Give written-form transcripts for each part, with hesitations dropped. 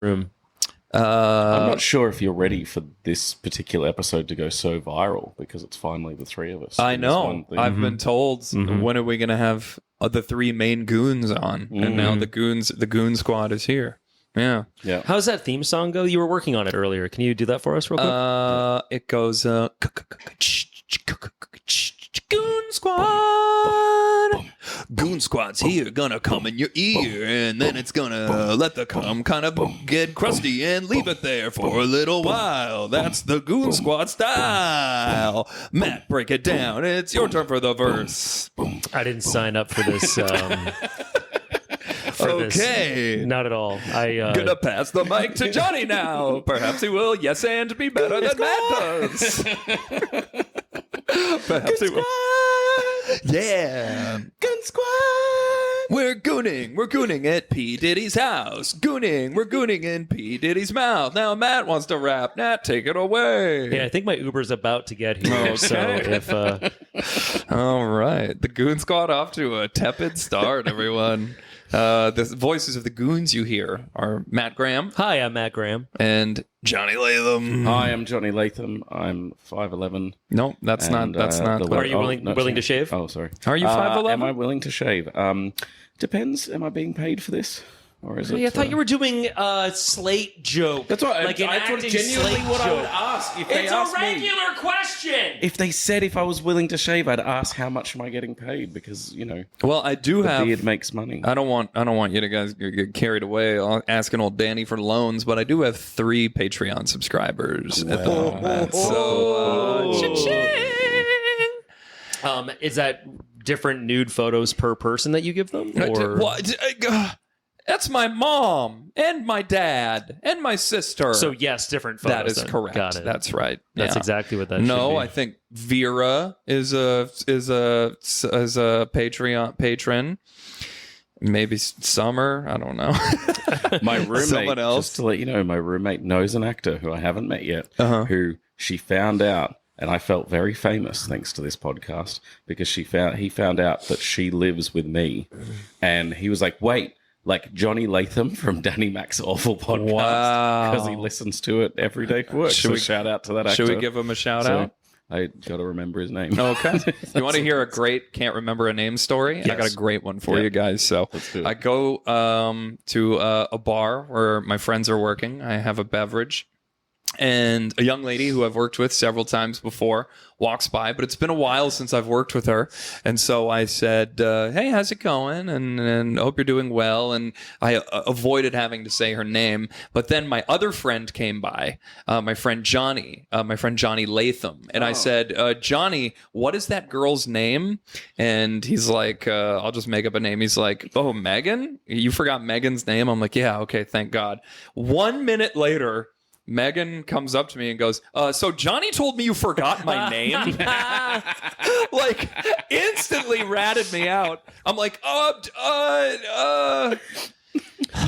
room. I'm not sure if you're ready for this particular episode to go so viral because it's finally the three of us. I in this know. one thing. I've been told when are we going to have the three main goons on, and now the goon squad is here. Yeah. How's that theme song go? You were working on it earlier. Can you do that for us real quick? It goes Goon Squad. Goon Squad's here, gonna come in your ear, and then it's gonna let the cum kind of get crusty and leave it there for a little while. That's the Goon Squad style. Matt, break it down. It's your turn for the verse. I didn't sign up for this. Okay. Not at all. Gonna pass the mic to Johnny now. Perhaps he will yes and be better than Matt does. Perhaps he will. Yeah. Gun Squad. We're gooning at P. Diddy's house. We're gooning in P. Diddy's mouth. Now Matt wants to rap. Nat, take it away. Yeah, I think my Uber's about to get here. Okay. So if all right, the Goon Squad off to a tepid start, everyone. The voices of the goons you hear are Matt Graham. Hi, I'm Matt Graham. And Jonny Latham. Hi, I'm Jonny Latham. I'm 5'11". No, that's not. Are you willing to shave? Oh, sorry. Are you 5'11"? Am I willing to shave? Depends. Am I being paid for this? Or is it? I thought you were doing a Slate joke. That's what like an I thought acting genuinely Slate what I would joke. ask if they It's asked a me. regular question. If they said if I was willing to shave, I'd ask how much am I getting paid because Well, I do the have. beard makes money. I don't want you to guys get carried away asking old Danny for loans, but I do have 3 Patreon subscribers at the moment. So, cha-ching! Is that different nude photos per person that you give them? Or? That's my mom and my dad and my sister. So yes, different photos. That is then. correct. Got it. That's right. That's Yeah. exactly what that should be. No, I think Vera is a Patreon patron. Maybe Summer. I don't know. My roommate, Someone else. just to let you know, my roommate knows an actor who I haven't met yet, who she found out, and I felt very famous thanks to this podcast because he found out that she lives with me, and he was like, "Wait." Like Jonny Latham from Danny Mac's Awful Podcast. Wow. Because he listens to it every day for work. Should we shout out to that actor? Should we give him a shout out? I got to remember his name. Okay. You want to hear a great can't remember a name story? Yes. I got a great one for you guys. So Let's do it. I go to a bar where my friends are working. I have a beverage. And a young lady who I've worked with several times before walks by, but it's been a while since I've worked with her. And so I said, hey, how's it going? And hope you're doing well. And I avoided having to say her name. But then my other friend came by, my friend Johnny Latham. And I said, Johnny, what is that girl's name? And he's like, I'll just make up a name. He's like, oh, Megan? You forgot Megan's name? I'm like, yeah, okay, thank God. 1 minute later, Megan comes up to me and goes, so Johnny told me you forgot my name? Like, instantly ratted me out. I'm like,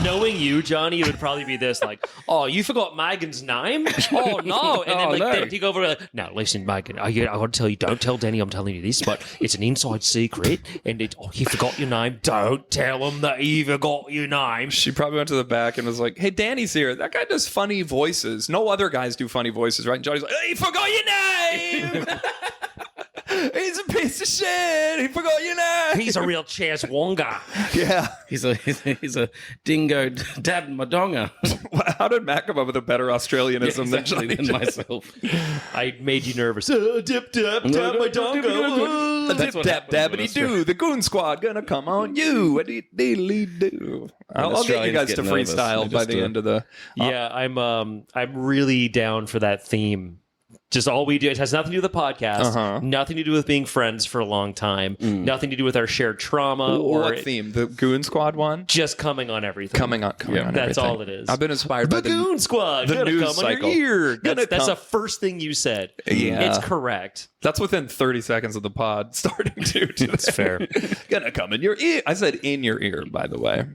Knowing you, Johnny, it would probably be this, like, oh, you forgot Megan's name? Oh, no. And then, no. they'd take over, like, no, listen, Megan, I got to tell you, don't tell Danny I'm telling you this, but it's an inside secret, and he forgot your name. Don't tell him that he forgot your name. She probably went to the back and was like, hey, Danny's here. That guy does funny voices. No other guys do funny voices, right? And Johnny's like, he forgot your name! He's a piece of shit. He forgot your name. He's a real Chaz Wonga. Yeah. He's a dingo dad madonga. How did Matt come up with a better Australianism than Johnny than myself. I made you nervous. Dip, dap, tap, my dongo. Dip, dap, dabbity doo. The Goon Squad gonna come on you. Dee-dee-dee-doo. I'll get you guys to freestyle by the end of the... Yeah, I'm really down for that theme. Just all we do, it has nothing to do with the podcast, nothing to do with being friends for a long time, nothing to do with our shared trauma. What theme? The Goon Squad one? Just coming on everything. Coming on That's everything. all it is. I've been inspired by the Goon Squad. the gonna news come cycle. On your ear. That's the first thing you said. Yeah. It's correct. That's within 30 seconds of the pod starting to. That's fair. Gonna come in your ear. I said in your ear, by the way.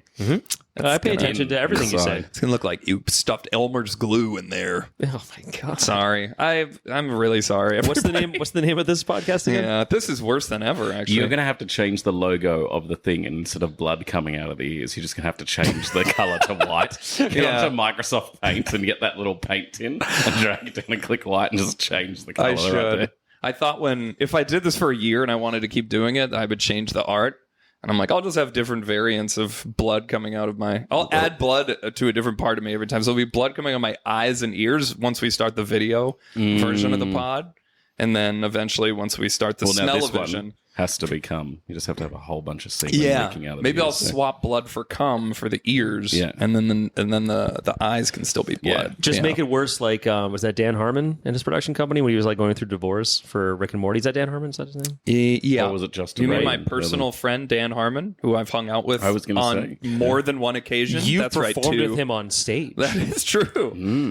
I pay attention to everything you say. It's gonna look like you stuffed Elmer's glue in there. Oh my god! Sorry, I've I'm really sorry. What's the name? What's the name of this podcast again? Yeah, this is worse than ever. Actually, You're going to have to change the logo of the thing, and instead of blood coming out of the ears, you're just going to have to change the color to white. Get onto Microsoft Paint and get that little paint tin and drag it down and click white and just change the color. I should. Right there. I thought if I did this for a year and I wanted to keep doing it, I would change the art. And I'm like, I'll just have different variants of blood coming out of I'll add blood to a different part of me every time. So there'll be blood coming out of my eyes and ears once we start the video version of the pod. And then eventually, once we start the smell-o-vision, has to become. You just have to have a whole bunch of semen leaking out of maybe the I'll ears, swap blood for cum for the ears, and then the eyes can still be blood. Just make it worse. Like, was that Dan Harmon and his production company when he was like going through divorce for Rick and Morty? Is that Dan Harmon? Is that his name? Yeah. Or was it Justin? You mean my personal friend Dan Harmon, who I've hung out with on more than one occasion? You That's right, performed too. with him on stage. That is true.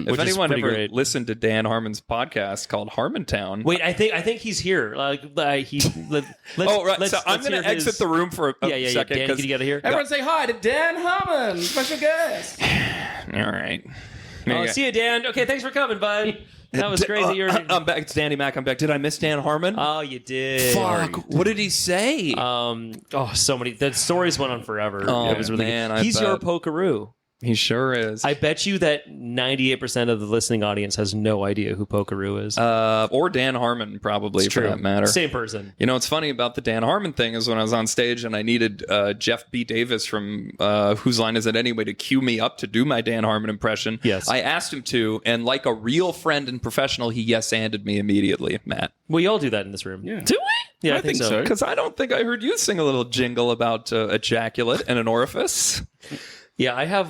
If anyone ever great. listened to Dan Harmon's podcast called Harmontown, Wait, I think he's here. I'm going to exit the room for a second. Dan, can you get here? Everyone say hi to Dan Harmon, special guest. All right. See you, Dan. Okay, thanks for coming, bud. That was great that you're... I'm back. It's Danny Mac. I'm back. Did I miss Dan Harmon? Oh, you did. Fuck. What did he say? So many. The stories went on forever. Oh, it was really man, good. He's your Pokeroo. He sure is. I bet you that 98% of the listening audience has no idea who Pokeroo is. Or Dan Harmon, probably, for that matter. Same person. You know, what's funny about the Dan Harmon thing is when I was on stage and I needed Jeff B. Davis from Whose Line Is It Anyway to cue me up to do my Dan Harmon impression. Yes. I asked him to, and like a real friend and professional, he yes-anded me immediately, Matt. We all do that in this room. Yeah. Do we? Yeah, I think so. Because I don't think I heard you sing a little jingle about ejaculate and an orifice. Yeah, I have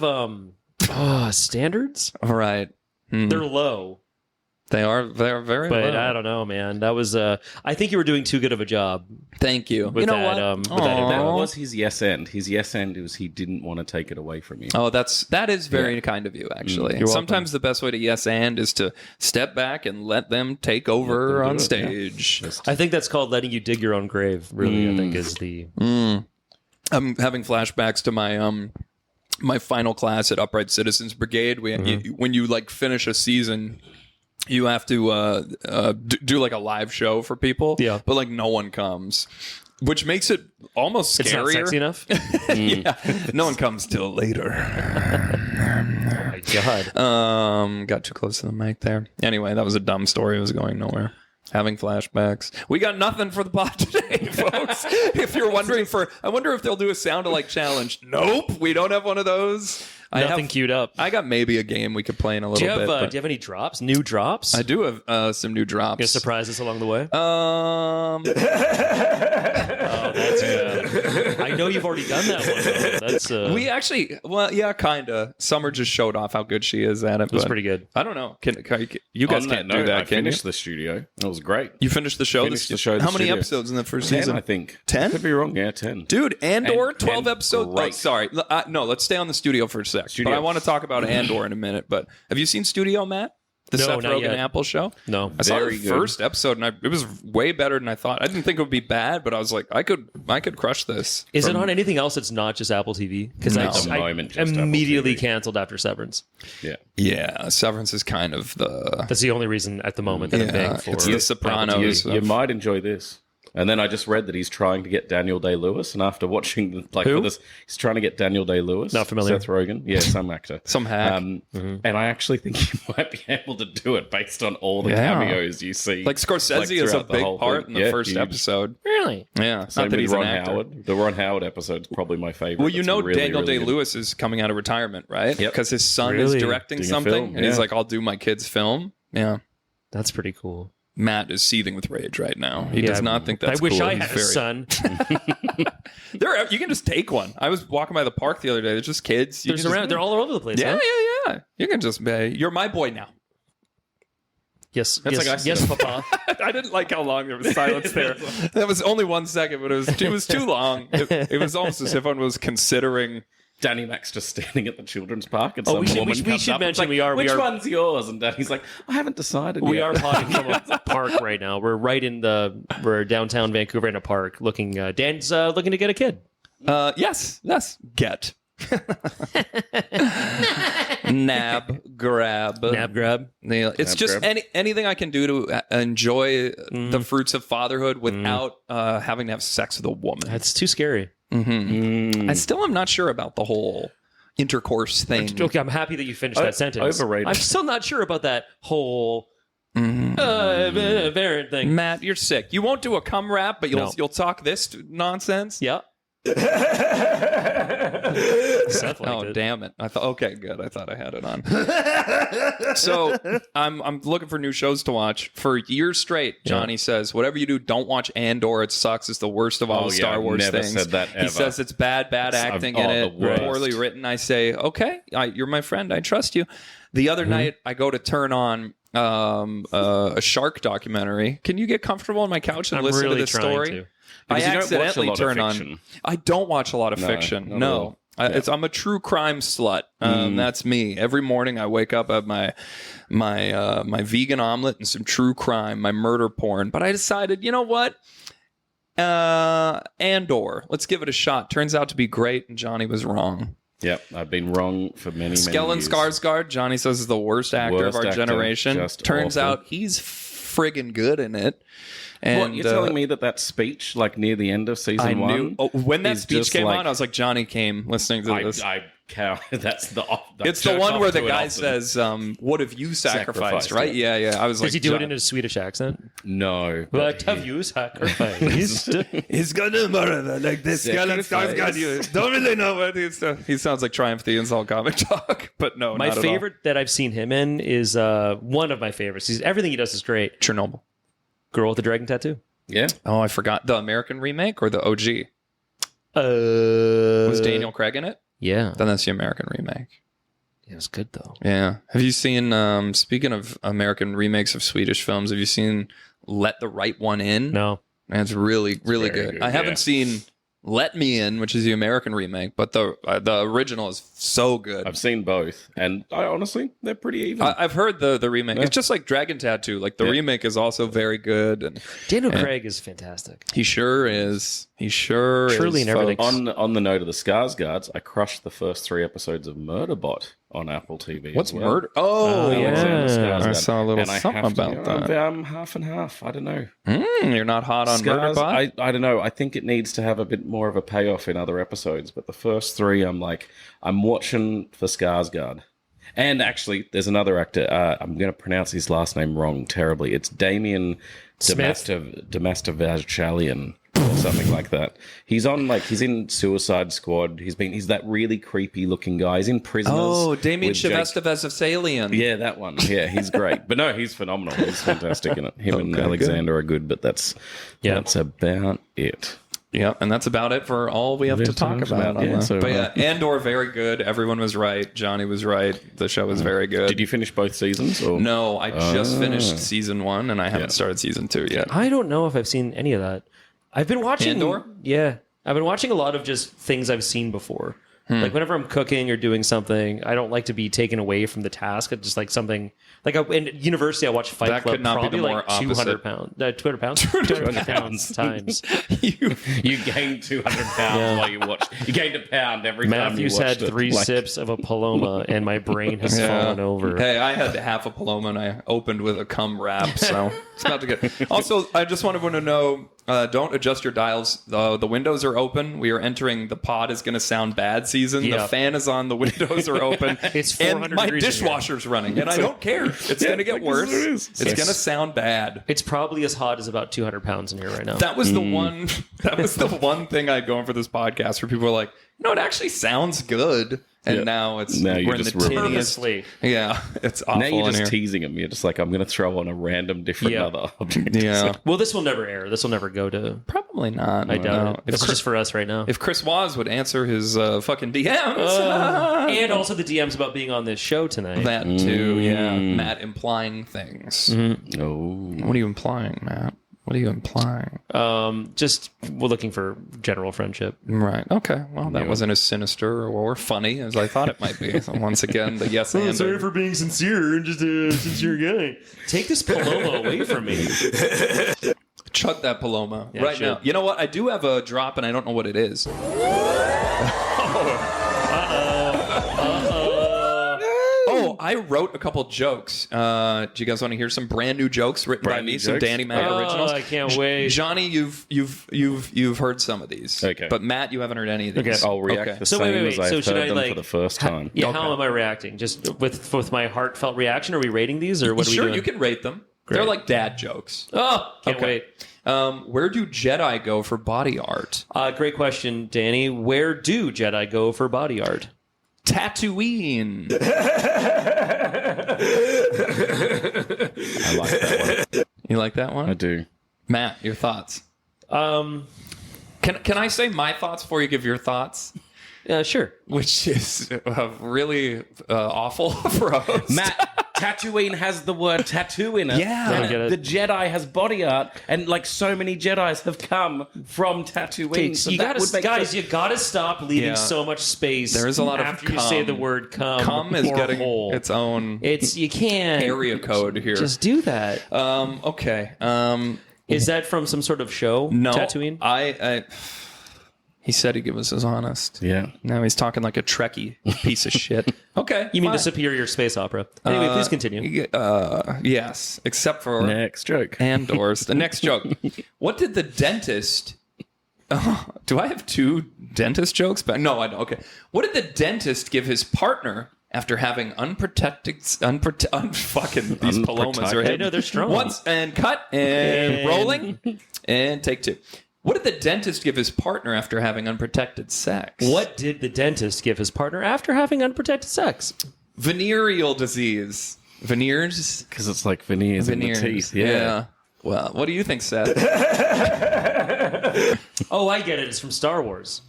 standards. All right. They're low. They're very But low. I don't know, man. That was I think you were doing too good of a job. Thank you. With you know that, what? with that That was his yes end. His yes end was he didn't want to take it away from you. Oh, that is very kind of you, actually. You're Sometimes the best way to yes and is to step back and let them take over on stage. I think that's called letting you dig your own grave. Really, I think is the. I'm having flashbacks to my my final class at Upright Citizens Brigade. When you like finish a season, you have to do like a live show for people. Yeah. But like no one comes, which makes it almost scarier. It's not sexy enough. Yeah. No one comes till later. Oh my God. Got too close to the mic there. Anyway, that was a dumb story. It was going nowhere. Having flashbacks. We got nothing for the pod today, folks. If you're wondering I wonder if they'll do a sound-alike challenge. Nope, we don't have one of those. Nothing queued up. I got maybe a game we could play in a little bit. Do you have any drops? New drops? I do have some new drops. Gonna surprise us along the way? Oh, that's good. I know you've already done that one. Though. That's we actually, kind of. Summer just showed off how good she is at it. It was pretty good. I don't know. You guys can't do that, I can you? finished the studio. It was great. You finished the show? Finished the show. How many episodes in the first 10, season? I think. 10? Could be wrong. Yeah, 10. Dude, Andor, And 12 episodes. Oh, great. sorry. No, let's stay on the studio for a sec. Studio. But I want to talk about Andor in a minute. But have you seen Studio, Matt? The No, Seth not Rogen yet. Apple show? No. I saw Very the good. first episode, and it was way better than I thought. I didn't think it would be bad, but I was like, I could crush this. Is it on anything else that's not just Apple TV? Because No. I, At the moment, just Apple immediately TV. canceled after Severance. Yeah. Yeah, Severance is kind of the... That's the only reason at the moment that I'm paying for. it's the Sopranos. You might enjoy this. And then I just read that he's trying to get Daniel Day-Lewis, and after watching Who? for this, he's trying to get Daniel Day-Lewis. Not familiar. Seth Rogen, yeah, some actor, Some hack. And I actually think he might be able to do it based on all the Yeah. cameos you see. Like Scorsese is a throughout the big whole part thing. in the Yeah, first huge. episode. Really? Yeah, Same not that with he's Ron an actor. Howard. The Ron Howard episode is probably my favorite. Well, you It's know really, Daniel really good. Day-Lewis is coming out of retirement, right? Yep. Because his son Really? is directing Doing a something, film, and he's yeah. like, I'll do my kid's film. Yeah. That's pretty cool. Matt is seething with rage right now. He Yeah, does not think that's I wish cool. I He's had a very- son. You can just take one. I was walking by the park the other day. There's just kids. You can just- They're all over the place. Yeah, huh? yeah. You can just you're my boy now. Yes, That's yes, like I said. yes, Papa. I didn't like how long there was silence there. That was only 1 second, but it was too long. It was almost as if everyone was considering. Danny Mac's just standing at the children's park, and Oh, some we should- woman we comes should up and mention like, we are- Which one's yours? And Danny's like, I haven't decided. We yet. are potting from a park right now. We're we're downtown Vancouver in a park looking. Dan's looking to get a kid. Yes. Get. Nab grab. It's just anything I can do to enjoy the fruits of fatherhood without having to have sex with a woman. That's too scary. I still am not sure about the whole intercourse thing. Okay, I'm happy that you finished that sentence. Overrated. I'm still not sure about that whole variant thing. Matt, you're sick. You won't do a cum rap, but you'll talk this nonsense. Yeah. Damn it! I thought, okay, good. I thought I had it on. So I'm looking for new shows to watch. For years straight, Johnny says, "Whatever you do, don't watch Andor. It sucks. It's the worst of all the Star Wars never things." Said that ever. He says it's bad acting in it, poorly written. I say, okay, you're my friend. I trust you. The other night, I go to turn on a shark documentary. Can you get comfortable on my couch and listen to this story? I accidentally turn on. I don't watch a lot of fiction. No. I'm a true crime slut. That's me. Every morning I wake up, I have my vegan omelet and some true crime, my murder porn. But I decided, you know what? Andor. Let's give it a shot. Turns out to be great, and Johnny was wrong. Yep, I've been wrong for many years. Stellan Skarsgård, Johnny says, is the worst actor of our generation. Turns out he's friggin' good in it. And, what, you're telling me that speech, like near the end of season one, when that speech came on, I was like, Johnny came listening to this. That's it's the one where the guy says, "What have you sacrificed?" Right? Yeah. I was like, does he do it in a Swedish accent? No. What have you sacrificed? He's gonna murder like this. Don't really know what he's. He sounds like Triumph the Insult comic talk, but no. My favorite that I've seen him in is one of my favorites. Everything he does is great. Chernobyl. Girl with the Dragon Tattoo. Yeah. Oh, I forgot. The American remake or the OG? Was Daniel Craig in it? Yeah. Then that's the American remake. Yeah, it's good though. Yeah. Have you seen, speaking of American remakes of Swedish films, have you seen Let the Right One In? No. Man, it's really good. I haven't seen Let Me In, which is the American remake, but the original is so good. I've seen both, and honestly, they're pretty even. I've heard the remake. Yeah. It's just like Dragon Tattoo. Like the remake is also very good. And Daniel Craig is fantastic. He sure is. Truly in everything. On the note of the Skarsgårds, I crushed the first 3 episodes of Murderbot on Apple TV. What's Murder? Oh, yeah. I saw a little something about that. I'm half and half. I don't know. You're not hot on Murderbot? I don't know. I think it needs to have a bit more of a payoff in other episodes, but the first 3, I'm watching for Skarsgård. And actually, there's another actor. I'm going to pronounce his last name wrong terribly. It's Damien Damastovachalian or something like that. He's in Suicide Squad. He's that really creepy looking guy. He's in Prisoners. Oh, Damien Shavestovesalian. Yeah, that one. Yeah, he's great. But no, he's phenomenal. He's fantastic in it. Him and Alexander are good, but that's about it. Yeah, and that's about it for all we have to talk about. Andor, very good. Everyone was right. Johnny was right. The show was very good. Did you finish both seasons? Or? No, I just finished season 1, and I haven't started season 2 yet. I don't know if I've seen any of that. I've been watching Andor? Yeah, I've been watching a lot of just things I've seen before. Like whenever I'm cooking or doing something, I don't like to be taken away from the task. It's just like something like in university, I watched Fight Club. Could not probably be the more like 200 pounds. 200 pounds. 200 pounds times. You gained 200 pounds while you watched. You gained a pound every time. Matthew's had 3 sips of a Paloma, and my brain has fallen over. Hey, I had half a Paloma, and I opened with a cum wrap, so it's not too good. Also, I just want everyone to know. Don't adjust your dials. The windows are open. We are entering the pod is going to sound bad season. The fan is on. The windows are open. It's 400 and my degrees dishwasher's running, and I don't care. It's going to get worse. It's going to sound bad. It's probably as hot as about 200 pounds in here right now. That was the one. That was the one thing I had going for this podcast, where people were like, it actually sounds good. And now we're in the tinniest. Yeah, it's awful. Now you're in just here. teasing them. You're just like, I'm going to throw on a random different other object. Yeah. Well, this will never air. This will never go to. Probably not. I doubt it. This is just for us right now. If Chris Waz would answer his fucking DMs. And also the DMs about being on this show tonight. That too, yeah. Matt implying things. Oh. What are you implying, Matt? What are you implying? Just we're looking for general friendship. Right. Okay. Well, that wasn't as sinister or funny as I thought it might be. So once again, the yes and. Sorry for being sincere. Just a sincere guy. Take this Paloma away from me. Chug that Paloma right now. You know what? I do have a drop, and I don't know what it is. I wrote a couple jokes. Do you guys want to hear some brand new jokes written by me? Some Danny Mac originals. I can't wait. Johnny, you've heard some of these. Okay. But Matt, you haven't heard any of these. Okay. I'll react the So same wait. as I've So should heard I, them for the first time. Yeah, how am I reacting? Just with my heartfelt reaction? Are we rating these, or what are we doing? Sure, you can rate them. Great. They're like dad jokes. Oh, can't wait. Where do Jedi go for body art? Great question, Danny. Where do Jedi go for body art? Tatooine. I like that one. You like that one? I do. Matt, your thoughts? Can I say my thoughts before you give your thoughts? Sure. Which is really awful for a host. Matt, Tatooine has the word tattoo in it. Yeah. I get it. The Jedi has body art, and like so many Jedis have come from Tatooine. So you that would make guys, you gotta stop leaving so much space. There is a lot of after you say the word "cum." Cum is or getting hole. its own You can't area code here. just do that. Okay. Is that from some sort of show? No. Tatooine. I he said he was as honest. Yeah. Now he's talking like a Trekkie piece of shit. Okay. You mean the fine. superior space opera? Anyway, please continue. Yes, except for Next joke. Andor's. The next joke. What did the dentist... do I have two dentist jokes? No, I don't. Okay. What did the dentist give his partner after having unprotected... fucking these palomas are I know, they're strong. Once, and cut, and rolling, and take two. What did the dentist give his partner after having unprotected sex? What did the dentist give his partner after having unprotected sex? Venereal disease. Veneers? Because it's like veneers in the teeth. Yeah. Well, what do you think, Seth? Oh, I get it. It's from Star Wars.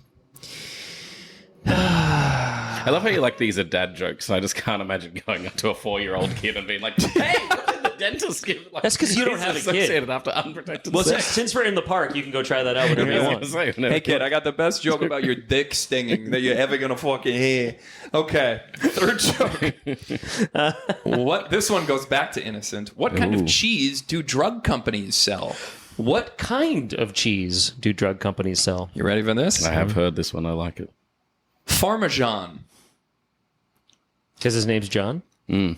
I love how you like these are dad jokes. I just can't imagine going up to a 4-year-old kid and being like, hey, what did the dentist give? Like, That's because you don't have a kid. associated after unprotected Well, sex. since we're in the park, you can go try that out whenever you want. Hey, kid, I got the best joke about your dick stinging that you're ever gonna fucking hear. Okay, third joke. What? This one goes back to innocent. What kind of cheese do drug companies sell? What kind of cheese do drug companies sell? You ready for this? I have heard this one. I like it. Parmesan. Because his name's John? Those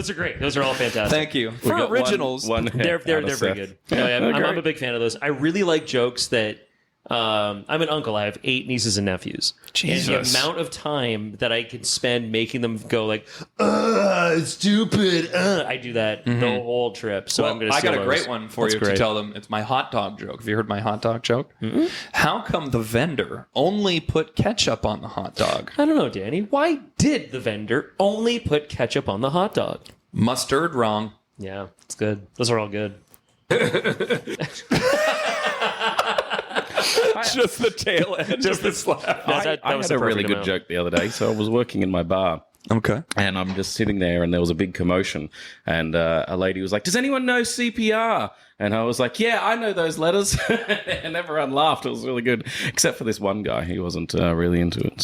are great. Those are all fantastic. Thank you. For got originals, They're pretty good. No, I'm a big fan of those. I really like jokes that I'm an uncle. I have 8 nieces and nephews. Jesus. And the amount of time that I can spend making them go like, stupid. I do that the whole trip. So well, I'm going to I got a great one for you to tell them. It's my hot dog joke. Have you heard my hot dog joke? Mm-hmm. How come the vendor only put ketchup on the hot dog? I don't know, Danny. Why did the vendor only put ketchup on the hot dog? Mustard, wrong. Yeah, it's good. Those are all good. Just the tail end. Just the slap. That I was had the a really perfect good amount. joke the other day. So I was working in my bar. Okay. And I'm just sitting there, and there was a big commotion. And a lady was like, "Does anyone know CPR?" And I was like, "Yeah, I know those letters." And everyone laughed. It was really good, except for this one guy. He wasn't really into it.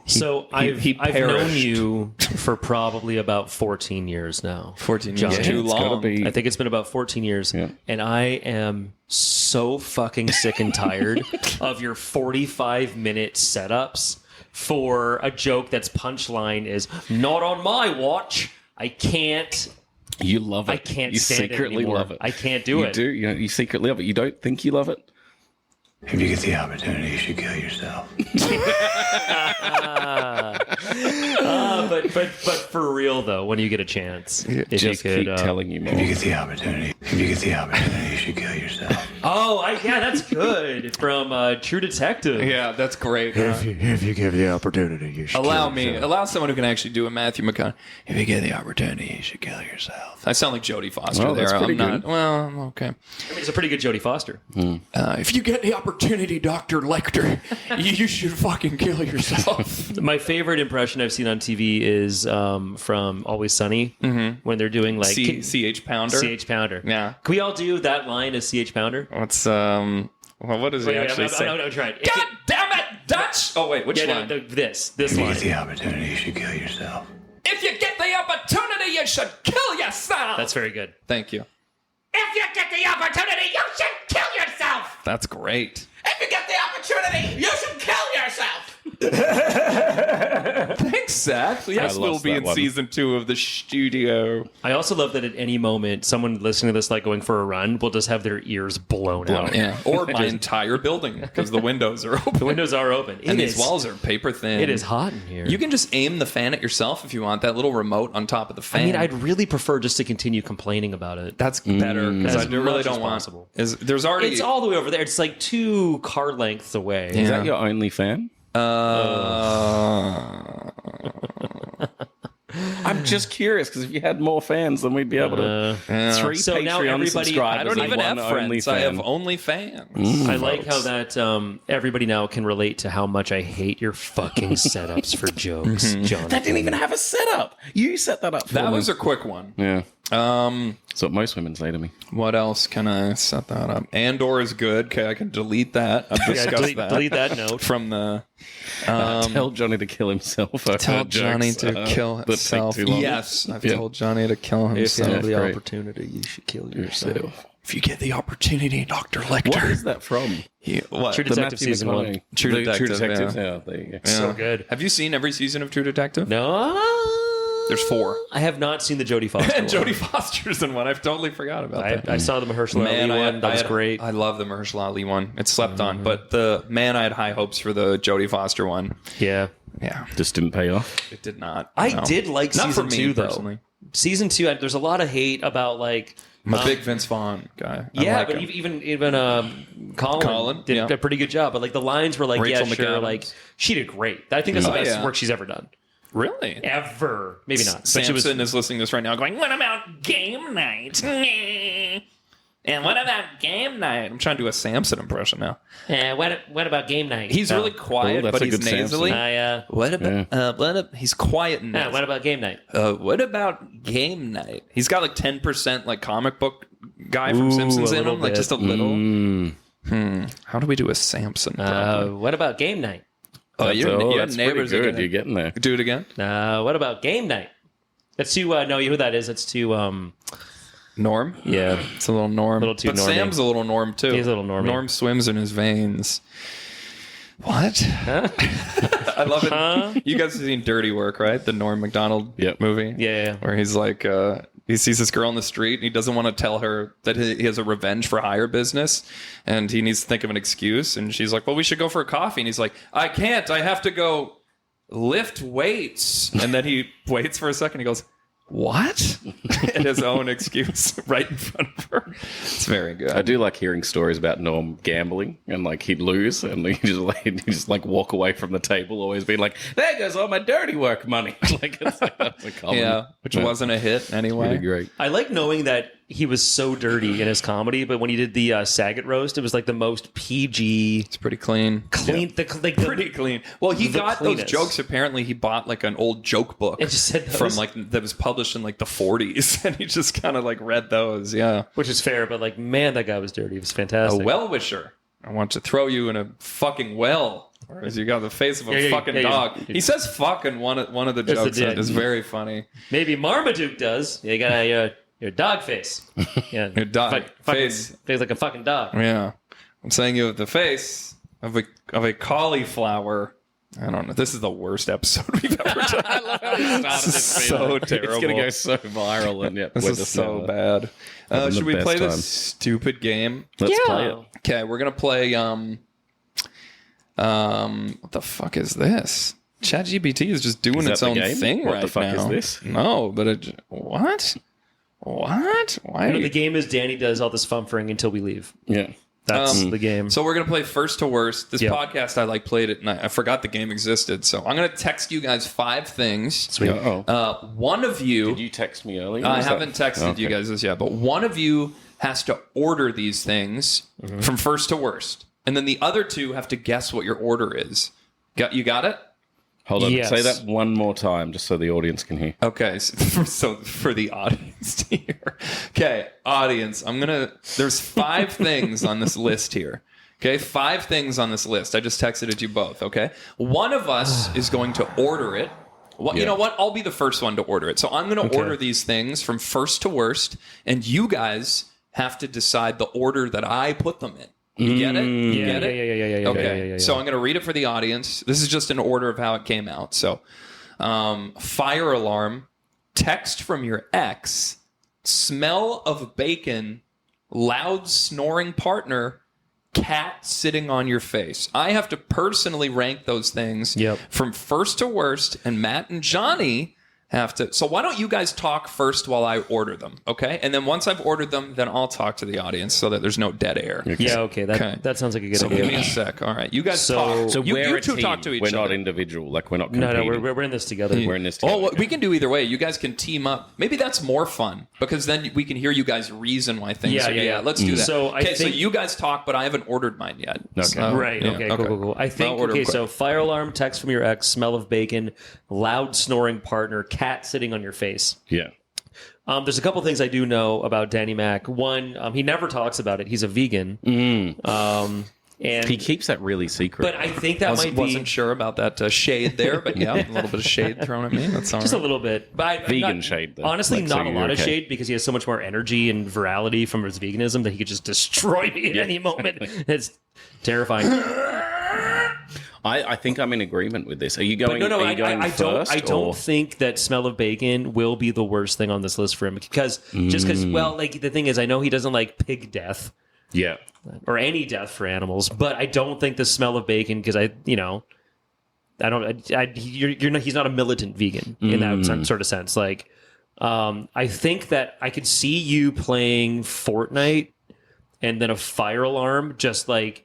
So, I've known perished. you for probably about 14 years now. 14 John. years. Too it's gotta long. be- I think it's been about 14 years. Yeah. And I am so fucking sick and tired of your 45-minute setups for a joke that's punchline is not on my watch. I can't. You love it. I can't You stand it secretly anymore. love it. I can't do You it. do. You secretly love it. You don't think you love it. If you get the opportunity, you should kill yourself. But for real though, when you get a chance, if Just you could keep telling you more. If you get the opportunity, you should kill yourself. yeah, that's good from True Detective. Yeah, that's great. If you give the opportunity, you should Allow someone who can actually do a Matthew McConaughey. If you get the opportunity, you should kill yourself. I sound like Jodie Foster Oh, there. that's pretty I'm not. good. Well, okay. I mean, it's a pretty good Jodie Foster. If you get the opportunity, Dr. Lecter, you should fucking kill yourself. My favorite impression I've seen on TV is from Always Sunny when they're doing like C.H. Pounder. C.H. Pounder. Yeah. Can we all do that line as C.H. Pounder? What's well, what does he actually say? I'm trying. God damn it, Dutch! Oh wait, which line? This If you line. get the opportunity, you should kill yourself. If you get the opportunity, you should kill yourself. That's very good. Thank you. If you get the opportunity, you should kill yourself. That's great. If you get the opportunity, you should kill yourself. Thanks, Seth. Yes, we'll lost be that in one. season 2 of the studio. I also love that at any moment, someone listening to this, like going for a run, will just have their ears blown out. Yeah, or my entire building because the windows are open. The windows are open. And these walls are paper thin. It is hot in here. You can just aim the fan at yourself if you want. That little remote on top of the fan. I mean, I'd really prefer just to continue complaining about it. That's better because I As really much don't as want. possible. There's already. It's all the way over there. It's like 2 car lengths away. Is that your only fan? I'm just curious because if you had more fans, then we'd be able to. 3 So now Patreon everybody- subscribers. I don't and even one have friends. I have OnlyFan. only fans. I like how that everybody now can relate to how much I hate your fucking setups for jokes, Jonathan. That didn't even have a setup. You set that up for That me. was a quick one. Yeah. That's what most women say to me. What else can I set that up? Andor is good. Okay, I can delete that. I've discussed that. delete that note. From the Tell Johnny to kill himself. I've tell heard Johnny jokes, to kill that take himself. too long. Yes, I've Yeah. told Johnny to kill you himself. have the great. opportunity, you should kill yourself. Yourself. If you get the opportunity, Dr. Lecter. What is that from? What? True The Detective Matthew season 1. McConaughey. True The Detective, True Detectives. yeah. Yeah, there you go. So good. Have you seen every season of True Detective? No. There's 4. I have not seen the Jodie Foster And one. Jodie Foster's in one. I totally forgot about that. I saw the Mahershala Ali one. That was great. I love the Mahershala Ali one. It's slept on, but I had high hopes for the Jodie Foster one. Yeah. Yeah, Just didn't pay off. it did not. I No. did like Not season for me, 2, though. personally. Season 2, there's a lot of hate about, like... I'm a big Vince Vaughn guy. I Yeah, like but him. even Colin did yeah. a pretty good job. But like the lines were like, Rachel yeah, sure, McAdams. like she did great. I think that's the best yeah. work she's ever done. Really? Ever. Maybe not. But she Samson was, is listening to this right now going, What about game night? And what about game night? I'm trying to do a Samson impression now. what about game night? He's really quiet, that's but a he's good Samson. nasally. What about, he's quiet and nasally. what about game night? What about game night? He's got like 10% like comic book guy from Simpsons a in little him, like bit. just a little. How do we do a Samson? What about game night? Your that's pretty neighbors are good. gonna- You're getting there. Do it again. What about game night? That's too. No, you know who that is? That's too. Norm. Yeah. It's a little Norm. Little too but normy. Sam's a little Norm too. He's a little normie. Norm swims in his veins. What? I love it. You guys have seen Dirty Work, right? The Norm Macdonald movie. Yeah. Where he's like, he sees this girl on the street and he doesn't want to tell her that he has a revenge for hire business and he needs to think of an excuse. And she's like, well, we should go for a coffee. And he's like, I can't. I have to go lift weights. And then he waits for a second. He goes, what? And his own excuse right in front of her. It's very good. I do like hearing stories about Norm gambling and like he'd lose and he'd just walk away from the table, always being like, "There goes all my dirty work money." It's like that's a common. Yeah, which wasn't a hit anyway. Pretty great. I like knowing that he was so dirty in his comedy, but when he did the Saget roast, it was like the most PG, It's pretty clean. Pretty clean. Well, he the got cleanest. those jokes. Apparently, he bought like an old joke book It just said those. from like that was published in like the 40s, and he just kind of like read those. Yeah, which is fair, but like, man, that guy was dirty. It was a fantastic. well wisher. I want to throw you in a fucking well. Whereas you got the face of a fucking dog. He says "fuck" in one of the jokes. the- It's very funny. Maybe Marmaduke does. You got your dog face. Yeah, Your dog face. face like a fucking dog. Yeah, I'm saying you have the face of a cauliflower. I don't know. This is the worst episode we've ever done. I love how we started this so terrible. It's gonna go so viral, and yet This we're is just so now bad. having the Should we best play time. this stupid game? Let's play it. Okay, we're gonna play. What the fuck is this? ChatGPT is just doing Is that its the own game? thing What right the fuck now. is this? No, but what? What? Why? The game is Danny does all this fumfering until we leave. Yeah. That's the game. So we're gonna play first to worst. This Yep. podcast I played it, and I forgot the game existed. So I'm gonna text you guys 5 things. Sweet. Uh-oh. One of you. Did you text me earlier? I Was that- haven't texted you Okay. guys this yet, but one of you has to order these things from first to worst, and then the other 2 have to guess what your order is. You got it? Hold on. Yes. Say that one more time, just so the audience can hear. Okay, so for the audience to hear. Okay, audience, there's 5 things on this list here. Okay, 5 things on this list. I just texted it to you both, okay? One of us is going to order it. Well, You know what? I'll be the first one to order it. So I'm going to order these things from first to worst, and you guys have to decide the order that I put them in. You get it? You get it? Yeah. Okay. Yeah. So I'm going to read it for the audience. This is just an order of how it came out. So, fire alarm, text from your ex, smell of bacon, loud snoring partner, cat sitting on your face. I have to personally rank those things from first to worst, and Matt and Johnny have to. So why don't you guys talk first while I order them, okay? And then once I've ordered them, then I'll talk to the audience so that there's no dead air. Yeah, okay. That sounds like a good idea. Give me a sec. All right, you guys talk. So you we're a two team. talk to each We're other. not individual. Like we're not No, competing. we're in this together. We're in this together. Oh, well, we can do either way. You guys can team up. Maybe that's more fun because then we can hear you guys reason why things are. Yeah, let's do that. So I so think- you guys talk, but I haven't ordered mine yet. Okay. So, Right. yeah, Okay. Cool. I think. I'll order Okay. quick. So fire alarm, text from your ex, smell of bacon, loud snoring partner, cat sitting on your face. Yeah. There's a couple things I do know about Danny Mac. One, he never talks about it. He's a vegan. And He keeps that really secret. but I think that might wasn't be sure about that shade there, but yeah, a little bit of shade thrown at me. That's all just a right. little bit. But Vegan shade, though. Honestly, Like, not so a you're lot of okay. shade because he has so much more energy and virality from his veganism that he could just destroy me at any moment. It's terrifying. I think I'm in agreement with this. Are you going? But no, are you going I don't. first, I don't or- think that smell of bacon will be the worst thing on this list for him because well, like the thing is, I know he doesn't like pig death Yeah. or any death for animals, but I don't think the smell of bacon because he's not a militant vegan in that sort of sense. Like, I think that I could see you playing Fortnite and then a fire alarm just like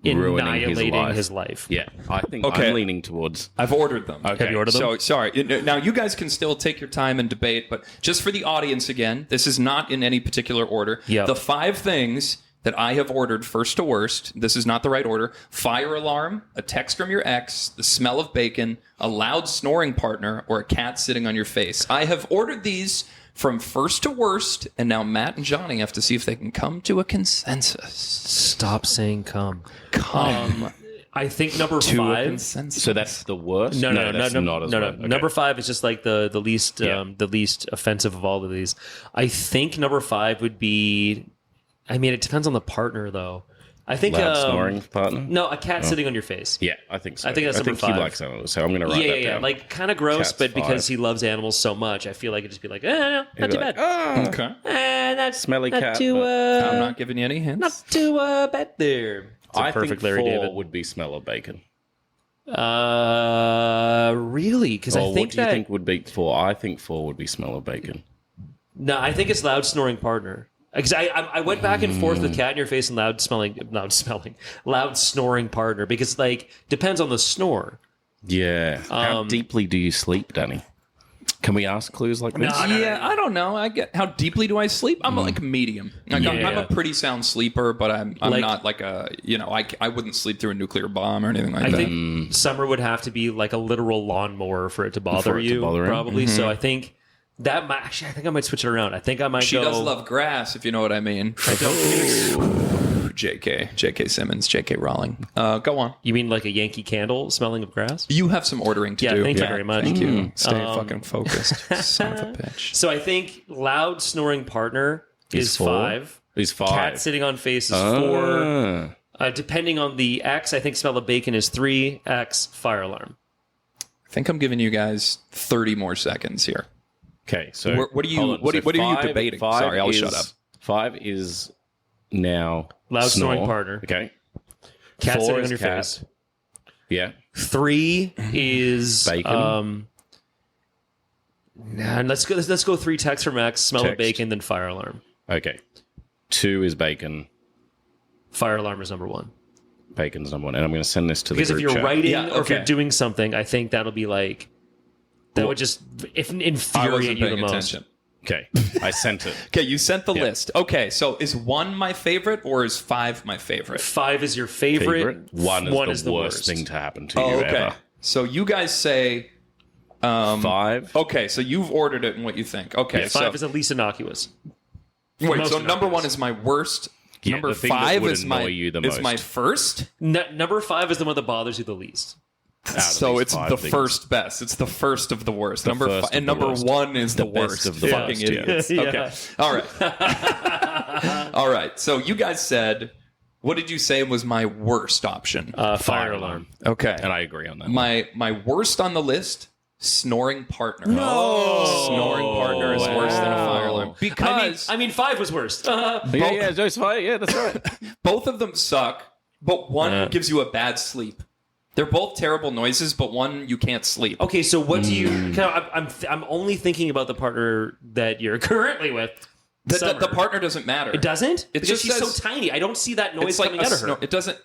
Ruining annihilating his life. his life. Yeah. I think Okay. I'm leaning towards. I've ordered them. Okay. Have you ordered them? So sorry. Now you guys can still take your time and debate, but just for the audience again, this is not in any particular order. Yep. The 5 things that I have ordered first to worst, this is not the right order. Fire alarm, a text from your ex, the smell of bacon, a loud snoring partner, or a cat sitting on your face. I have ordered these from first to worst, and now Matt and Johnny have to see if they can come to a consensus. Stop saying come. Come I think number to a 5. consensus. So that's the worst. No, that's not as well. Okay. Number 5 is just like the least Yeah. the least offensive of all of these. I think number 5 would be. I mean, it depends on the partner, though. I think Loud snoring partner. No, a cat sitting on your face. Yeah, I think so. I think that's number he 5. likes animals, so I'm going to write that Yeah. down. Like kind of gross, Cat's but because 5. he loves animals so much, I feel like it'd just be like, no, He'd not be too like, bad. Okay. That's Smelly not cat, too but- I'm not giving you any hints. not too bad there. It's a I perfect think Larry 4 David. would be smell of bacon. Really? Because Or I think what do you that think would be 4? I think 4 would be smell of bacon. no, I think it's loud snoring partner. Because I went back and forth with cat in your face and loud snoring partner because like depends on the snore. Yeah. How deeply do you sleep, Danny? Can we ask clues like this? Yeah, I don't know. I get how deeply do I sleep? I'm like medium. I'm Yeah. a pretty sound sleeper, but I'm Like- not like a I wouldn't sleep through a nuclear bomb or anything like I that. think summer would have to be like a literal lawnmower for it to bother it to you, bother him? probably. So I think that might actually. I think I might switch it around. I think I might She go. does love grass, if you know what I mean. J.K. Simmons, J.K. Rowling. Go on. You mean like a Yankee Candle smelling of grass? You have some ordering to Yeah, do. thank you very much. Thank you. Stay fucking focused, son of a bitch. So I think loud snoring partner is 4? 5. Is 5. Cat sitting on face is 4. Ah. Depending on the X, I think smell of bacon is 3. X fire alarm. I think I'm giving you guys 30 more seconds here. Okay, so What are you- hold on. what are you 5 debating? 5 Sorry, I'll is- shut up. 5 is now Loud snore. snoring partner. Okay. Cat 4 sitting is on your cat. face. Yeah. 3 is Bacon. Nah, let's go 3 text from X, smell of Text. bacon, then fire alarm. Okay. 2 is bacon. Fire alarm is number 1. Bacon's number 1, and I'm going to send this to Because the if group you're chat. writing Yeah, or if you're okay. doing something, I think that'll be like that would just I infuriate wasn't you the paying most. attention. Okay, I sent it. Okay, you sent the list. Okay, so is 1 my favorite or is 5 my favorite? 5 is your favorite. 1 is the worst thing to happen to you Oh, okay. ever. So you guys say 5. okay. So you've ordered it and what you think. Okay, Yeah, so 5 is the least innocuous. wait. most So number innocuous. 1 is my worst. Yeah, Number the thing that 5 would is my annoy you the is most. my first. Number 5 is the one that bothers you the least. Out of So these it's 5 the things. first best. It's the first of the worst. The Number first and of the number worst. 1 is the, The best worst. of the Fucking worst, yeah. idiots. Yeah. Okay. All right. All right. So you guys said What did you say was my worst option? Fire alarm. Okay. And I agree on that. My worst on the list, snoring partner. No! Snoring partner is worse than a fire alarm. Because I mean, 5 was worst. yeah, Joe's fire. Yeah, that's right. both of them suck, but one gives you a bad sleep. They're both terrible noises, but one you can't sleep. Okay, so what do you? I'm only thinking about the partner that you're currently with. The partner doesn't matter. It doesn't? It Because just she's says- so tiny. I don't see that noise It's like coming out of her.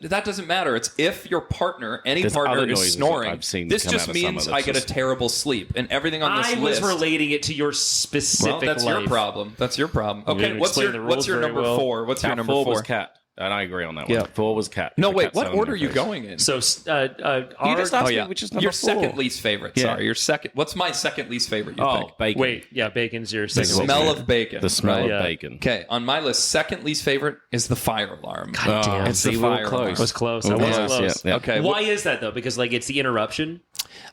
That doesn't matter. It's if your partner, any There's partner other is noises snoring. I've seen this come just out of summer means that's I get a just- terrible sleep, and everything on this I was list. relating it to your specific Well, that's your life. problem. That's your problem. Okay, didn't what's explain your the what's rules your very number well. 4? What's your number 4 4? was cat. And I agree on that Yeah. one. 4 was cat. No, The wait. cat What sat on order my are you face. going in? So, You just asked me which is number your 4. second least favorite. Yeah. Sorry, your second. What's my second least favorite? You think? Bacon. wait, yeah, bacon's your The second. smell of bacon. The smell right? of Yeah. bacon. Okay, on my list, second least favorite is the fire alarm. God damn. It's the see, we were fire close. alarm. I was close. I Yeah, was yeah, close. yeah. Okay. Why is that though? Because like it's the interruption.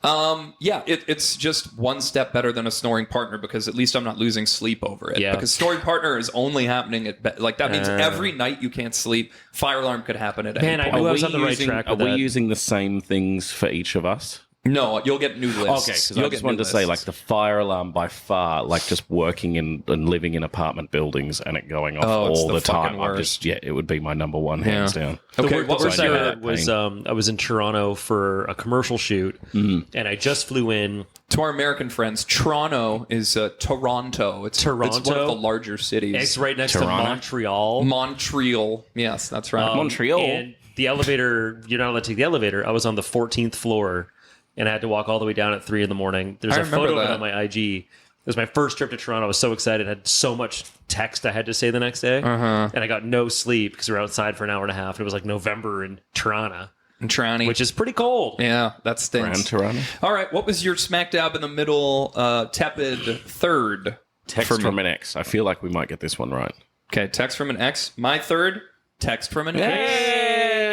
Yeah, it's just one step better than a snoring partner because at least I'm not losing sleep over it. Yeah. Because snoring partner is only happening like that means every night you can't sleep. Fire alarm could happen at Man, any I point. knew I was on the right using, track Are with we that. using the same things for each of us? No, you'll get new lists. Okay, because you'll I just wanted to say, like, the fire alarm by far, like, just working in and living in apartment buildings and it going off Oh, it's all the the time. fucking I'm worst. just, it would be my number one, hands down. Okay, The what was worst I your had was I was in Toronto for a commercial shoot, and I just flew in. to our American friends? Toronto is Toronto. It's one of Toronto? the larger cities. It's right next Toronto? to Montreal. Montreal. Yes, that's right. Montreal. And the elevator, you're not allowed to take the elevator. I was on the 14th floor, and I had to walk all the way down at 3 a.m. There's I a remember photo of it that. on my IG. It was my first trip to Toronto. I was so excited. I had so much text I had to say the next day. And I got no sleep because we were outside for an hour and a half. It was like November in Toronto, Toronto. which is pretty cold. Yeah, that stinks. Grand Toronto. All right, what was your smack dab in the middle, tepid third? Text from an ex. I feel like we might get this one right. Okay, text from an ex. My third, text from an ex.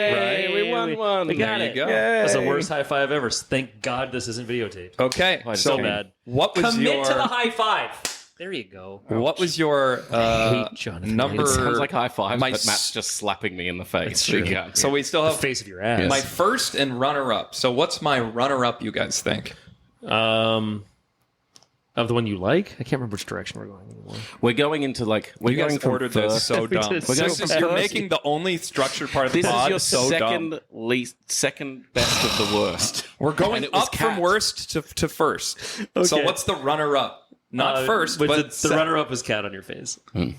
Hey, we won one. We got There it. you go. That's the worst high five ever. Thank God this isn't videotaped. Okay, So bad. What was Commit your to the high five. There you go. what was your hate Jonathan. number? It sounds like high fives, my but Matt's just slapping me in the face. true. You can't So hear. we still The have face of your ass. my first and runner up. So what's my runner up? You guys think? Of the one you like? I can't remember which direction we're going anymore. We're going into like we're You going guys from ordered first. this so dumb. did so You're bad. making the only structured part of the This pod is your so second dumb. second best of the worst. We're going And it was up from cat. worst to first. So Okay. what's the runner up? Not first, but the runner-up was cat on your face. You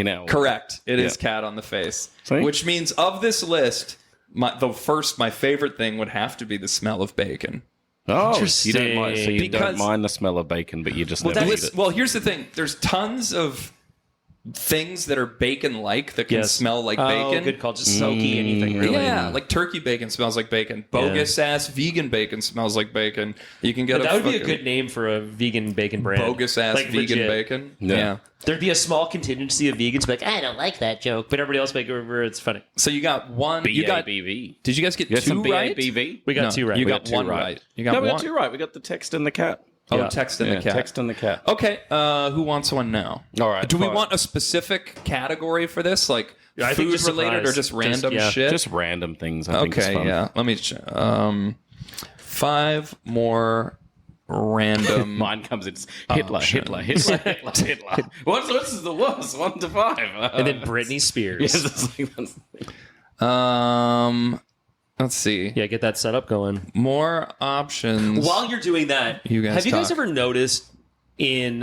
know, Correct. It is Yeah. cat on the face. See? Which means of this list, my favorite thing would have to be the smell of bacon. Oh, you don't mind. So you Because- don't mind the smell of bacon, but you just never eat it. Well, here's the thing. There's tons of things that are bacon-like that can Yes. smell like Oh, bacon. good call. Just smoky anything really. Yeah, like turkey bacon smells like bacon. Bogus ass vegan bacon smells like bacon. You can get But that would be a fucking good name for a vegan bacon brand. bogus ass Like, vegan legit. bacon. Yeah. Yeah. There'd be a small contingency of vegans be like, I don't like that joke, but everybody else make it where it's funny. So you got one. You got. BABV. Did you guys get You got some two right? BABV? We got No, two right. You We got two one right. right. You got No, we one. got two right. We got the text and the cat. Oh, Yeah. text and the cat. Text and the cat. Okay, who wants one now? All right, Do we fine. want a specific category for this, like Yeah, I think food just related or surprise. just random yeah. shit? Just random things. I think is Okay, fun. yeah. Let me. 5 more random. Mine comes in Hitler, shit. Hitler, Hitler, Hitler, Hitler. What's the worst? 1 to 5. And then Britney Spears. Yes, it's like, that's the thing. Let's see. Yeah, get that setup going. More options. While you're doing that, You guys have you guys talk. ever noticed in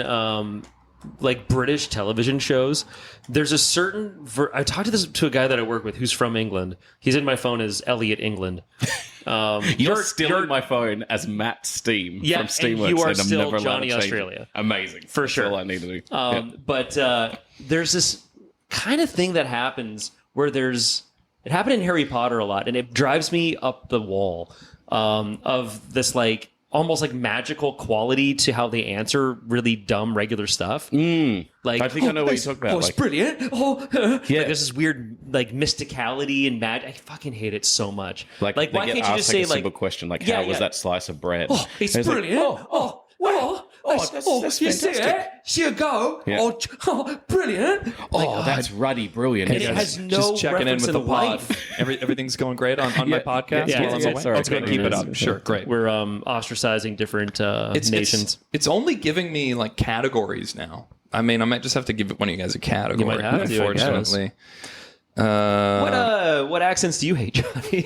like British television shows, there's a certain I talked to a guy that I work with who's from England. He's in my phone as Elliot England. You're still in my phone as Matt Steam Yeah, from and Steamworks. you are I'm still never allowed Johnny to change it. Australia. Amazing. For That's sure. all I need to do. But there's this kind of thing that happens where it happened in Harry Potter a lot, and it drives me up the wall of this like almost like magical quality to how they answer really dumb regular stuff. Like I think I know what you're talking about. Oh, it's Like, brilliant. Oh, Yeah. like there's this weird like mysticality and magic. I fucking hate it so much. like why they get can't you just asked, say a simple question like, Yeah, how was yeah. that slice of bread? Oh, it's And like, brilliant. Oh, that's you see it? fantastic. See a go? Yeah. Brilliant! Oh, that's ruddy brilliant. And it has no Just checking in reference with the in pod. life. Everything's going great on my podcast yeah, while I'm yeah, away? sorry. Let's go keep it up. Sure, great. We're ostracizing different nations. It's only giving me like categories now. I mean, I might just have to give one of you guys a category. You might have to, I guess. unfortunately. What accents do you hate, Johnny?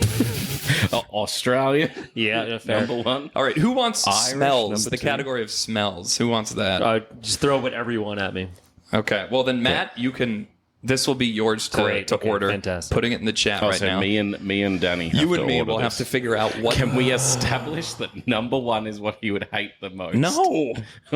Australia, Yeah, fair. number one. All right, who wants Irish, smells? number The 2. category of smells. Who wants that? Just throw whatever you want at me. Okay. Well, then Matt, you can. This will be yours to Great, okay, order. fantastic. Putting it in the chat Oh, right so now. me and Danny have You to and me order will have this. to figure out what. Can we establish that number 1 is what he would hate the most? No.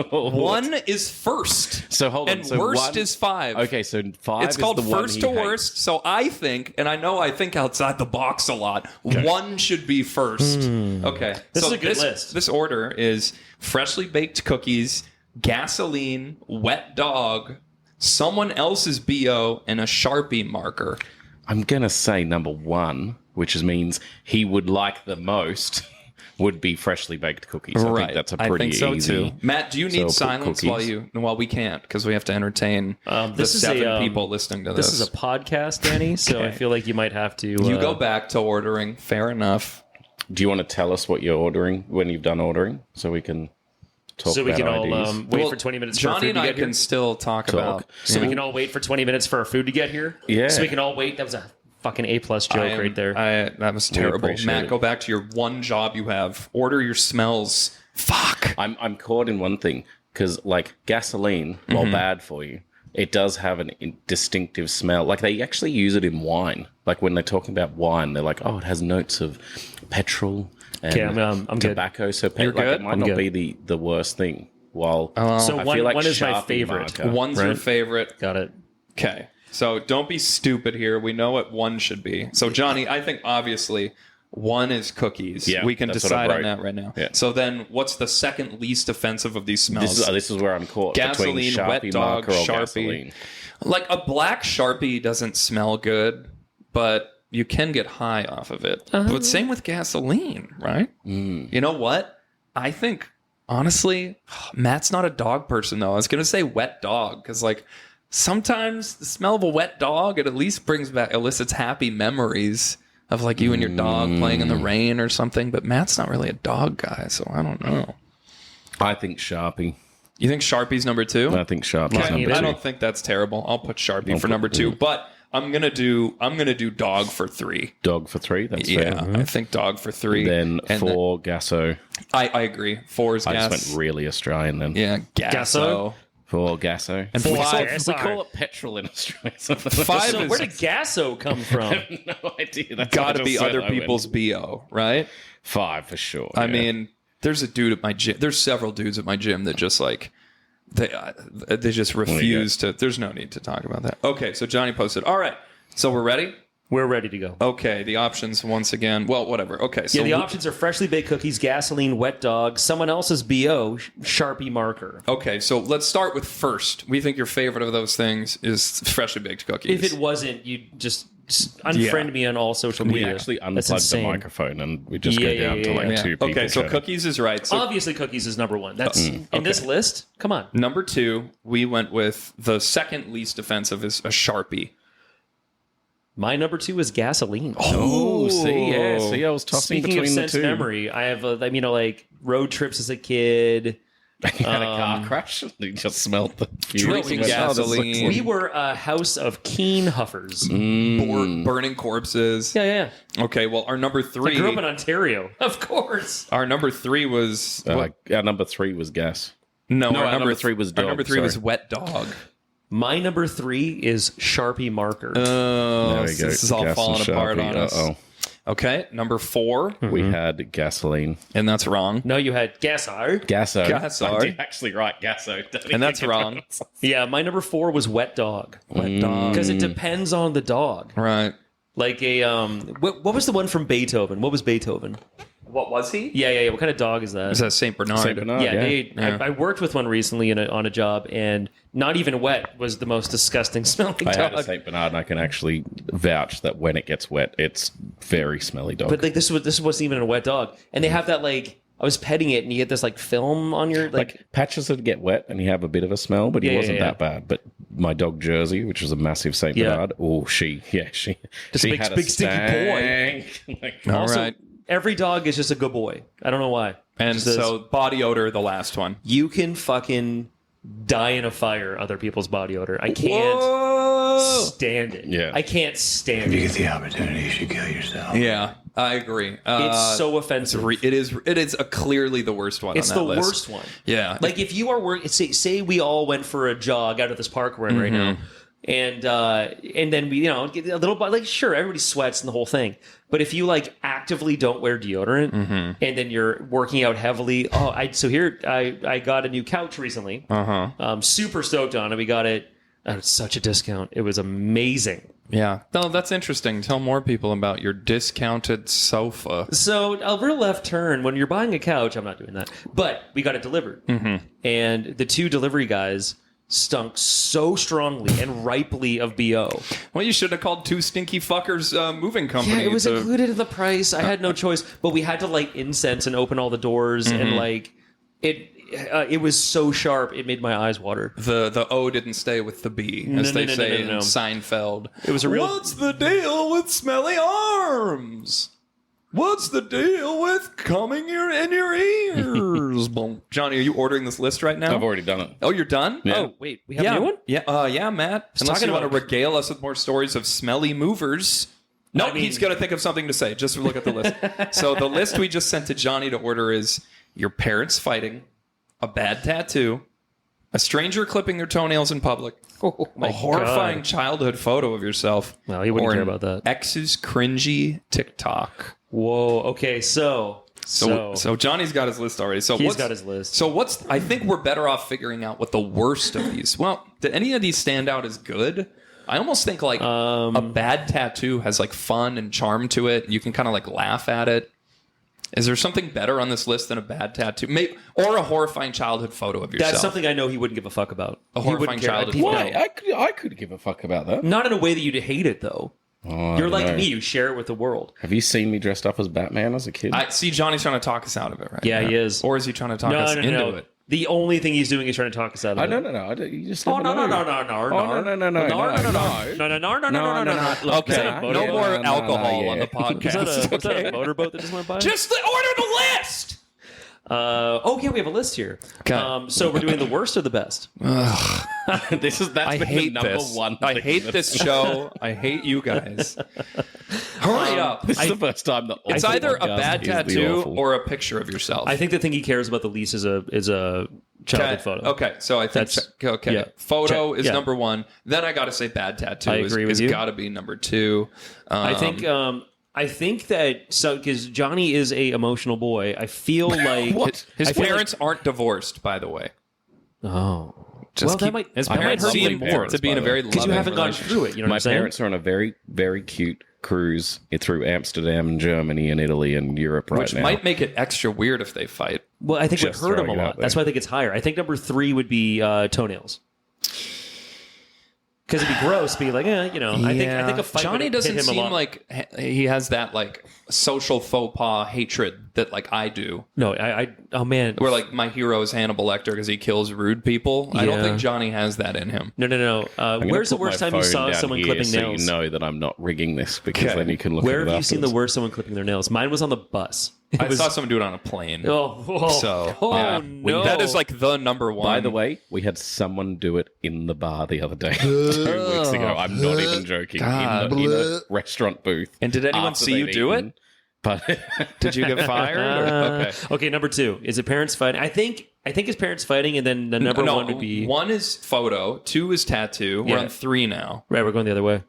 One is first. So hold on. And So worst 1 is 5. Okay, so 5 It's is called the one first he to hates. worst. So I think, and I know I think outside the box a lot, one should be first. Okay. This so is a good list. This order is freshly baked cookies, gasoline, wet dog, someone else's BO, and a Sharpie marker. I'm gonna say number 1, which means he would like the most, would be freshly baked cookies. I think that's a pretty I think so easy. too. Matt, do you So need put silence cookies. while we can't because we have to entertain the This is 7 people listening to this? This is a podcast, Danny, so I Okay. feel like you might have to... You go back to ordering. Fair enough. Do you want to tell us what you're ordering when you've done ordering, so we can talk So we about can all ideas? wait Well, for 20 minutes for our Johnny food and to I get here. can still talk about. So we can all wait for 20 minutes for our food to get here? Yeah. So we can all wait. That was a fucking A-plus joke right there. That was terrible. appreciate Matt, it. go back to your one job you have. Order your smells. Fuck. I'm caught in one thing because like gasoline, while bad for you, it does have a distinctive smell. Like they actually use it in wine. Like when they're talking about wine, they're like, oh, it has notes of petrol and Okay, I'm good. tobacco. So You're like, good? it might I'm not good. be the worst thing. While So I one- feel like one is my Sharpie favorite. marker. One's your Right. favorite. Got it. Okay. So don't be stupid here. We know what one should be. So Johnny, I think obviously one is cookies. Yeah, we can that's what I decide on wrote. that right now. Yeah. So then what's the second least offensive of these smells? This is where I'm caught Gasoline, between Sharpie wet dog, marker or Sharpie. gasoline. Like a black Sharpie doesn't smell good, but you can get high off of it. But same with gasoline, right? You know what? I think honestly, Matt's not a dog person though. I was gonna say wet dog because like sometimes the smell of a wet dog it at least elicits happy memories of like you and your dog playing in the rain or something. But Matt's not really a dog guy, so I don't know. I think Sharpie. You think Sharpie's number 2? I think Sharpie's Okay, number 2. I don't think that's terrible. I'll put Sharpie for number 2, but I'm gonna do dog for 3. Dog for 3. That's Yeah, fair. I think dog for 3. Then And 4 Gasso. I agree. 4 is I gas. just went really Australian then. Yeah, gasso. Gasso? 4 Gasso. And we, five- we call it petrol in Australia. 5 So is where did Gasso come from? no idea. That's got what I to be just said. other I went people's BO, right? 5 for sure. I yeah. mean, there's a dude at my gym. There's several dudes at my gym that just like they just refuse to. There's no need to talk about that. Okay, so Johnny posted. All right, so we're ready. We're ready to go. Okay, the options once again. Well, whatever. Okay, so Yeah, the options are freshly baked cookies, gasoline, wet dog, someone else's BO, Sharpie marker. Okay, so let's start with first. We think your favorite of those things is freshly baked cookies. If it wasn't, you'd just unfriend me on all social we media. actually That's unplugged the insane. microphone and we just Yeah, go down yeah, to yeah, like yeah. 2 people. Okay, so chatting. cookies is right. So Obviously, cookies is number one. That's in this list. Come on. number 2, we went with the second least offensive is a Sharpie. My number 2 is gasoline. Oh, see, I was tossing Speaking of between the sense 2. memory, I have, like road trips as a kid. You had a car crash and you just smelled the fumes. Drinking Oh, this looks gasoline. like- We were a house of keen huffers. Burning corpses. Yeah. Okay, well, our number I 3. grew up in Ontario, of course. Our number 3 was our number 3 was gas. no. our Our number 3 was Our dog, number 3 was sorry. wet dog. My number 3 is Sharpie marker. Oh, There we go. this is all Gas and falling apart Sharpie. on us. Uh-oh. Okay, number 4, We had gasoline. and that's wrong. No, you had Gasso. Gasso. Gasso. I did actually write Gasso. And that's wrong. Yeah, my number 4 was wet dog. Wet dog. Because it depends on the dog. Right. Like a what was the one from Beethoven? What was Beethoven? What was he? Yeah. What kind of dog is that? Is that Saint Bernard? Saint Bernard. Yeah, Yeah. I worked with one recently on a job, and not even wet was the most disgusting smelling I had a dog. Saint Bernard, and I can actually vouch that when it gets wet, it's very smelly dog. But like this wasn't even a wet dog, and they have that like I was petting it, and you get this like film on your Like patches would get wet and you have a bit of a smell, but he wasn't that bad. But my dog Jersey, which was a massive Saint Bernard, she Just she big, had a big stinky stank. Like, All Also, right. every dog is just a good boy. I don't know why. And Just says, so body odor, the last one. you can fucking die in a fire other people's body odor. I can't stand it. Yeah. I can't stand If you it. get the opportunity, you should kill yourself. Yeah, I agree. It's so offensive. It is clearly the worst one. It's on that the list. worst one. Yeah. Like if you are working, say we all went for a jog out of this park we're in right now, and then we get a little like sure everybody sweats and the whole thing, but if you like actively don't wear deodorant and then you're working out heavily, I got a new couch recently. Super stoked on it. We got it at such a discount. It was amazing. Yeah. No, that's interesting. Tell more people about your discounted sofa. So a real left turn when you're buying a couch. I'm not doing that, but we got it delivered, and the two delivery guys stunk so strongly and ripely of BO. Well, you should have called Two Stinky Fuckers Moving Company. Yeah, it was included in the price. I had no choice, but we had to light incense and open all the doors, and like it was so sharp it made my eyes water. The O didn't stay with the B, as they say in Seinfeld. It was a real. What's the deal with smelly arms? What's the deal with coming in your ears? Boom. Johnny, are you ordering this list right now? I've already done it. Oh, you're done? Yeah. Oh wait, we have a new one. Yeah, Matt. Unless talking you want to about- regale us with more stories of smelly movers. No, I mean- he's going to think of something to say. Just look at the list. So the list we just sent to Johnny to order is your parents fighting, a bad tattoo, a stranger clipping their toenails in public, a horrifying childhood photo of yourself. Well, he wouldn't or care an about that. Ex's cringy TikTok. Whoa. Okay. So Johnny's got his list already. So he's what's- got his list. So I think we're better off figuring out what the worst of these. Well, do any of these stand out as good? I almost think like a bad tattoo has like fun and charm to it. You can kind of like laugh at it. Is there something better on this list than a bad tattoo? Maybe, or a horrifying childhood photo of yourself? That's something I know he wouldn't give a fuck about. A He wouldn't horrifying care. childhood People- photo. Why? I could give a fuck about that. Not in a way that you'd hate it though. Oh, I You're don't like know. me. You share it with the world. Have you seen me dressed up as Batman as a kid? I see Johnny's trying to talk us out of it right Yeah, now. he is. Or is he trying to talk us into it? The only thing he's doing is trying to talk us out of it. No. You just Oh never no. know. Okay, no more alcohol on the Is podcast. that a motorboat that just went by? Just order the list. Okay, we have a list here. Okay. So we're doing the worst or the best? I been the hate number this. one I thing hate that- this show. I hate you guys. Hurry up. This is the first time that It's awful either a podcast bad is the tattoo awful. or a picture of yourself. I think the thing he cares about the least is a childhood photo. Okay, so I think That's- yeah. photo is Yeah. number one. Then I got to say bad tattoo. I agree with you. Got to be number two. I think that because Johnny is a emotional boy. I feel like his I feel parents aren't divorced, by the way. Like, oh, Just well, keep- that might his that might parents hurt seem him more to be in a very because you loving haven't gone relationship. through it. You know what My I'm saying? parents are on a very, very cute cruise through Amsterdam and Germany and Italy and Europe right Which now. might make it extra weird if they fight. Well, I think it would Just hurt him a throwing it lot. out there. That's why I think it's higher. I think number 3 would be toenails. Because it'd be gross, be like, I think a fight Johnny would doesn't hit him a seem lot. like he has that like social faux pas hatred that like I do. No, oh man, Where like my hero is Hannibal Lecter because he kills rude people. I don't Yeah. think Johnny has that in him. no. I'm gonna Where's the put my worst time you phone saw down someone here clipping so nails? you know that I'm not rigging this because Okay. then you can look Where at it have you seen the afterwards. worst someone clipping their nails? Mine was on the bus. It I was, saw someone do it on a plane. Oh, So yeah. no. That is like the number one. By the way, we had someone do it in the bar the other day, 2 weeks ago. I'm not even joking. God. In a restaurant booth. And did anyone after see you they'd do eaten. it? But Did you get fired? Okay. Okay, number 2 is it parents fighting? I think it's parents fighting, and then the number 1 would be one is photo, 2 is tattoo. We're Yeah. on 3 now. right. We're going the other way.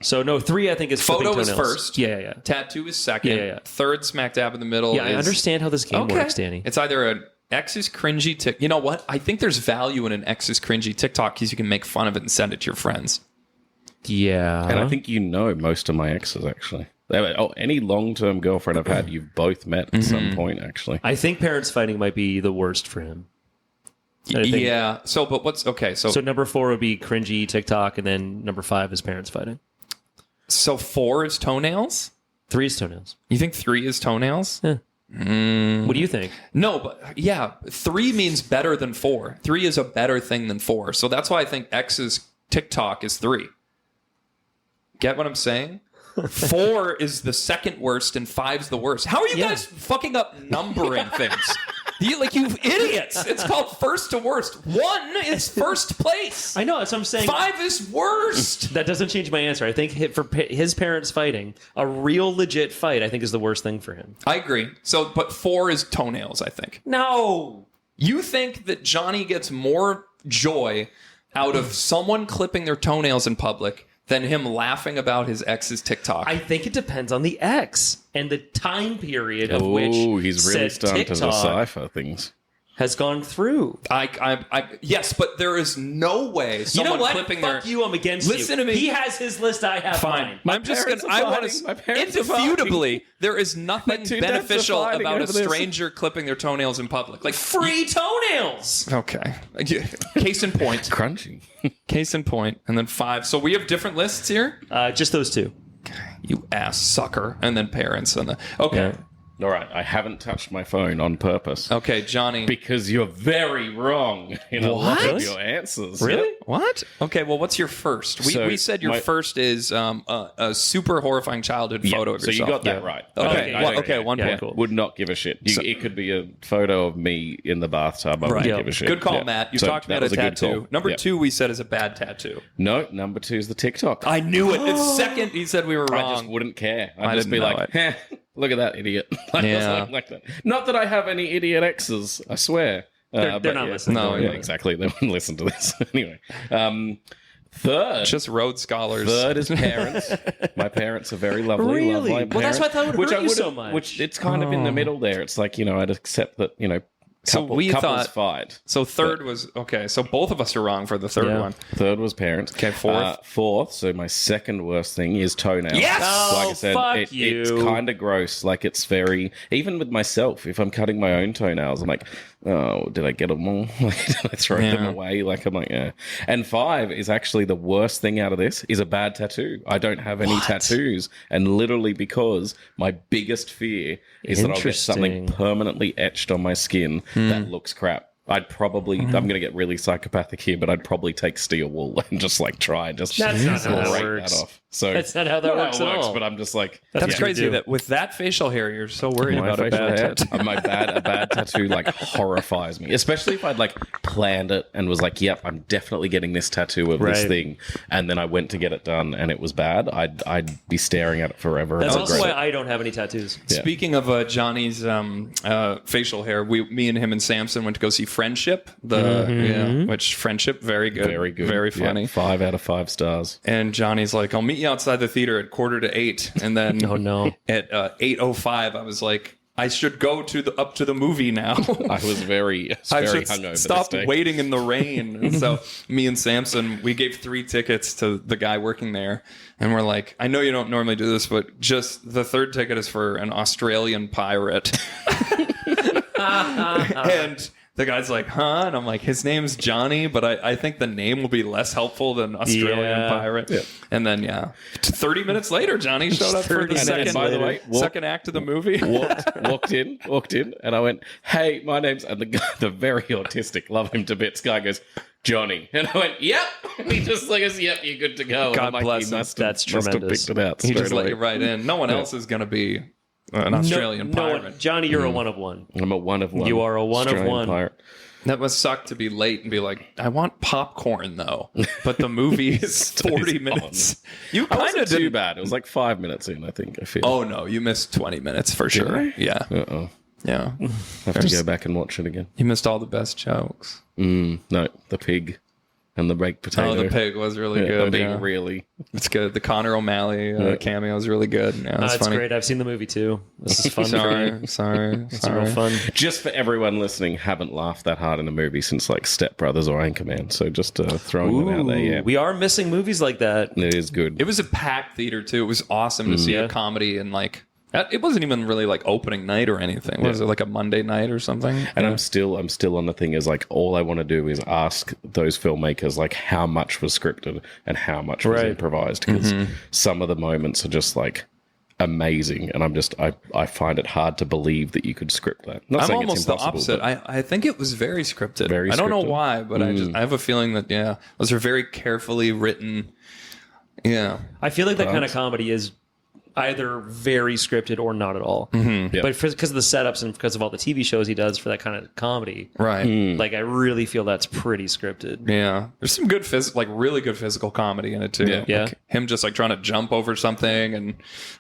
So no, 3 I think is Photo clipping is toenails. first. Yeah. Tattoo is second. Yeah. Third, smack dab in the middle. Yeah, I is- understand how this game works, Danny. It's either an X's cringy tick. You know what? I think there's value in an X's cringy TikTok because you can make fun of it and send it to your friends. Yeah, and I think you know most of my exes actually. Any long-term girlfriend I've had, you've both met at some point actually. I think parents fighting might be the worst for him. I think- Yeah. So, but what's okay? So number 4 would be cringy TikTok, and then number 5 is parents fighting. So 4 is toenails. 3 is toenails. You think 3 is toenails? Yeah. What do you think? No, but yeah, 3 means better than 4. 3 is a better thing than 4. So that's why I think X's TikTok is 3. Get what I'm saying? 4 is the second worst and 5's the worst. How are you guys fucking up numbering things? You idiots. It's called first to worst. 1 is first place. I know, that's what I'm saying. 5 is worst. That doesn't change my answer. I think for his parents fighting, a real legit fight, I think is the worst thing for him. I agree. So, but 4 is toenails, I think. No. You think that Johnny gets more joy out of someone clipping their toenails in public than him laughing about his ex's TikTok? I think it depends on the ex and the time period of which he's really said starting to TikTok decipher things. has gone through. Yes, but there is no way someone You know what? clipping Fuck their... you, I'm against you. Listen to me. He has his list, I have Fine. mine. I'm just going to... parents are I want fighting. to... My parents are fighting. Indisputably, there is nothing two dads are beneficial fighting about a over this. stranger clipping their toenails in public. Like, Free toenails. okay. Case in point. Crunchy. Case in point. And then 5. So we have different lists here? Just those two. You ass sucker. And then parents. And the... Okay. All right, I haven't touched my phone on purpose. Okay, Johnny. Because you're very wrong in a lot of your answers. Really? Yep. What? Okay, well, what's your first? So we said your first is a super horrifying childhood photo of So yourself. you got that right. Okay, okay, 1 point. cool. Would not give a shit. It could be a photo of me in the bathtub. I wouldn't Right. give a shit. Good call, Yeah. Matt. You So talked that about a was good tattoo. call. Number Yep. 2 we said is a bad tattoo. No, number 2 is the TikTok. I knew it. It's second. He said we were I wrong. just wouldn't care. I I'd just didn't be know like, it. look at that idiot. Like, Yeah. something like that. Not that I have any idiot exes, I swear. They're But not yeah. listening. No, Yeah, yeah. exactly. They wouldn't listen to this. Anyway. Third. Just Rhodes Scholars. Third is parents. My parents are very lovely. Really? Lovely Well, that's why I thought it would hurt you so wouldn't- much. Which it's kind of in the middle there. It's like, I'd accept that, So we couples thought- fight. So third was... Okay, so both of us are wrong for the third Yeah. one. Third was parents. Okay, fourth? Fourth, so my second worst thing is toenails. Yes! Like I Oh, said, fuck you. it's kind of gross. Like it's very... Even with myself, if I'm cutting my own toenails, I'm like, oh, did I get them all? Like, did I throw them away? Like, I'm like, yeah. And 5 is actually the worst thing out of this is a bad tattoo. I don't have any tattoos. And literally because my biggest fear is that I'll get something Interesting. permanently etched on my skin that looks crap. I'd probably, I'm going to get really psychopathic here, but I'd probably take steel wool and just like try and just That's not how that break works. that off. So That's not how that works at all. But I'm just like, That's Yeah. crazy do. that with that facial hair, you're so worried my about a facial bad hair, tattoo. a bad tattoo like horrifies me, especially if I'd like planned it and was like, yep, I'm definitely getting this tattoo of this Right. thing, and then I went to get it done and it was bad. I'd be staring at it forever. That's and also regret why it. I don't have any tattoos. Yeah. Speaking of Johnny's facial hair, me and him and Samson went to go see Friendship. Which Friendship, very good, Very good, very Yeah, funny. 5 out of 5 stars. And Johnny's like, "I'll meet you outside the theater at 7:45," and then Oh, no. at 8:05, I was like, "I should go up to the movie now." I was very I very should hungover. stop this day. waiting in the rain. And so me and Samson, we gave 3 tickets to the guy working there. And we're like, I know you don't normally do this, but just the third ticket is for an Australian pirate. And the guy's like, huh? And I'm like, his name's Johnny, but I think the name will be less helpful than Australian Yeah. pirate. And then, 30 minutes later, Johnny showed up for 30 the minutes second, by the way, second act of the movie. walked in, and I went, "Hey, my name's..." And the guy, the very autistic, love him to bits guy goes, "Johnny," and I went, "Yep." He just like goes, "Yep, you're good to go." And God I'm like, bless he him. must have- That's must have tremendous. picked it out. He just straight let away. you right in. No one else is going to be an Australian pirate. No, Johnny, you're a one of one. I'm a one of one. You are a one of Australian one. pirate. That must suck to be late and be like, I want popcorn though, but the movie is 40 minutes. You It kind wasn't of too did. bad. It was like 5 minutes in, I think. I feel. Oh no, you missed 20 minutes for sure. I? Yeah, Uh-oh. yeah. Have to go back and watch it again. You missed all the best jokes. No, the pig and the baked potato. Oh, the pig was really Yeah, good. I'm being Yeah. really. It's good. The Connor O'Malley cameo is really good. Yeah, it's That's funny. great. I've seen the movie too. This is fun. Sorry. It's real fun. Just for everyone listening, haven't laughed that hard in a movie since like Step Brothers or Anchorman. So just throwing them out there. Yeah, We are missing movies like that. it is good. It was a packed theater too. It was awesome to see a Yeah. comedy and like. It wasn't even really like opening night or anything. Was it like a Monday night or something? And I'm still on the thing is like all I want to do is ask those filmmakers like how much was scripted and how much was Right. improvised because some of the moments are just like amazing, and I find it hard to believe that you could script that. Not I'm saying almost it's the impossible, opposite. but I think it was very scripted. Very I don't know scripted? why, but I have a feeling that those are very carefully written. Yeah, I feel like that kind of comedy is either very scripted or not at all. Yeah. But because of the setups and because of all the TV shows he does for that kind of comedy, right. like I really feel that's pretty scripted. Yeah, there's some good really good physical comedy in it too. Yeah. Like him just like trying to jump over something and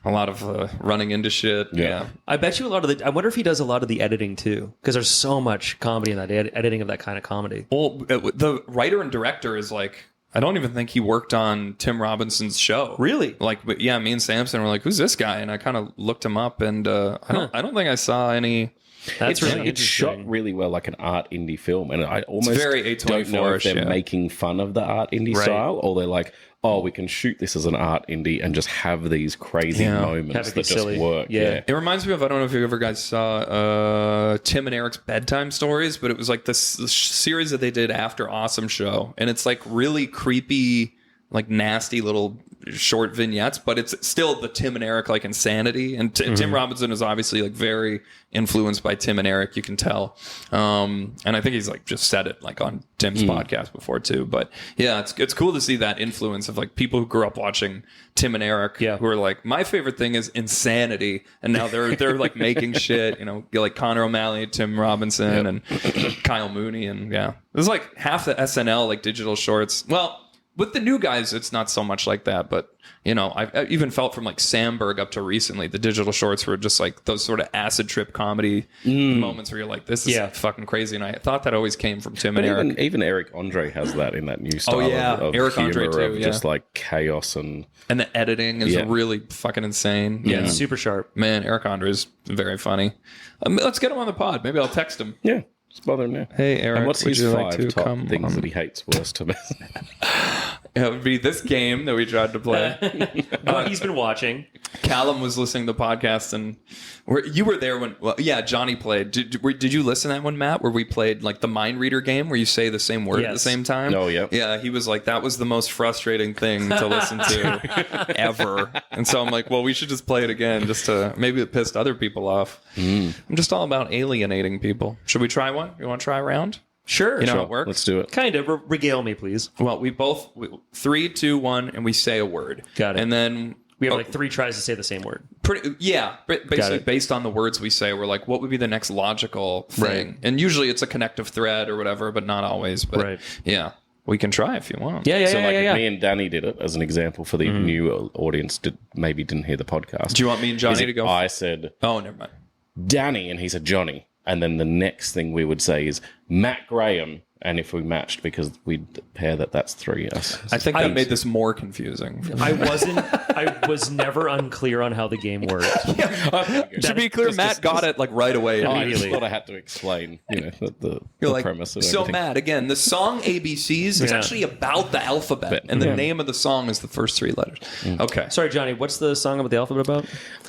a lot of running into shit. Yeah. I bet you a lot of I wonder if he does a lot of the editing too, because there's so much comedy in that editing of that kind of comedy. Well, the writer and director is like, I don't even think he worked on Tim Robinson's show. Really? Like, but yeah, me and Samson were like, "Who's this guy?" And I kind of looked him up, and I don't think I saw any. That's really It's shot interesting. really well, like an art indie film, and I almost very don't know if A24-ish, they're making fun of the art indie Right. style, or they're like, oh, we can shoot this as an art indie and just have these crazy Yeah. moments Have it be that just silly. work. Yeah. It reminds me of, I don't know if you ever guys saw Tim and Eric's Bedtime Stories, but it was like this series that they did after Awesome Show, and it's like really creepy, like nasty little short vignettes, but it's still the Tim and Eric like insanity. And Tim Robinson is obviously like very influenced by Tim and Eric, you can tell. And I think he's like just said it like on Tim's podcast before too. But yeah, it's cool to see that influence of like people who grew up watching Tim and Eric, who are like, my favorite thing is insanity, and now they're like making shit, like Connor O'Malley, Tim Robinson, and Kyle Mooney, and there's like half the SNL like digital shorts. Well, with the new guys, it's not so much like that, but I even felt from like Samberg up to recently, the digital shorts were just like those sort of acid trip comedy moments where you're like, this is fucking crazy. And I thought that always came from Tim But and Eric. even Eric Andre has that in that new style of Eric humor, Andre too, of just like chaos and And the editing is really fucking insane. Yeah, it's super sharp. Man, Eric Andre is very funny. Let's get him on the pod. Maybe I'll text him. yeah. Just bother him now. Hey, Eric, And what's would his you 5 like to top come things on? that he hates worse to me? It would be this game that we tried to play. He's been watching. Callum was listening to the podcast, and you were there when. Well, yeah, Johnny played. Did you listen to that one, Matt? Where we played like the mind reader game, where you say the same word at the Yes. same time? Oh, yeah. Yeah, he was like, that was the most frustrating thing to listen to ever. And so I'm like, well, we should just play it again, just to maybe it pissed other people off. I'm just all about alienating people. Should we try one? You want to try a round? Sure. You know sure. how it works? Let's do it. Kind of. Regale me, please. Well, we 3, 2, 1, and we say a word. Got it. And then We have like 3 tries to say the same word. Basically based on the words we say, we're like, what would be the next logical thing? Right. And usually it's a connective thread or whatever, but not always. But Right. yeah, we can try if you want. Yeah, So like if me and Danny did it as an example for the new audience maybe didn't hear the podcast. Do you want me and Johnny Is it to go? I said Oh, never mind. Danny and he said Johnny. And then the next thing we would say is Matt Graham. And if we matched, because we'd pair that's 3 us. I think that made this more confusing. I was never unclear on how the game worked. To be clear, Matt got it like right away. I just immediately. thought I had to explain, the You're like, premise of so everything. Matt, again, the song ABCs is actually about the alphabet, and the name of the song is the first 3 letters. Okay. Sorry, Johnny. What's the song about the alphabet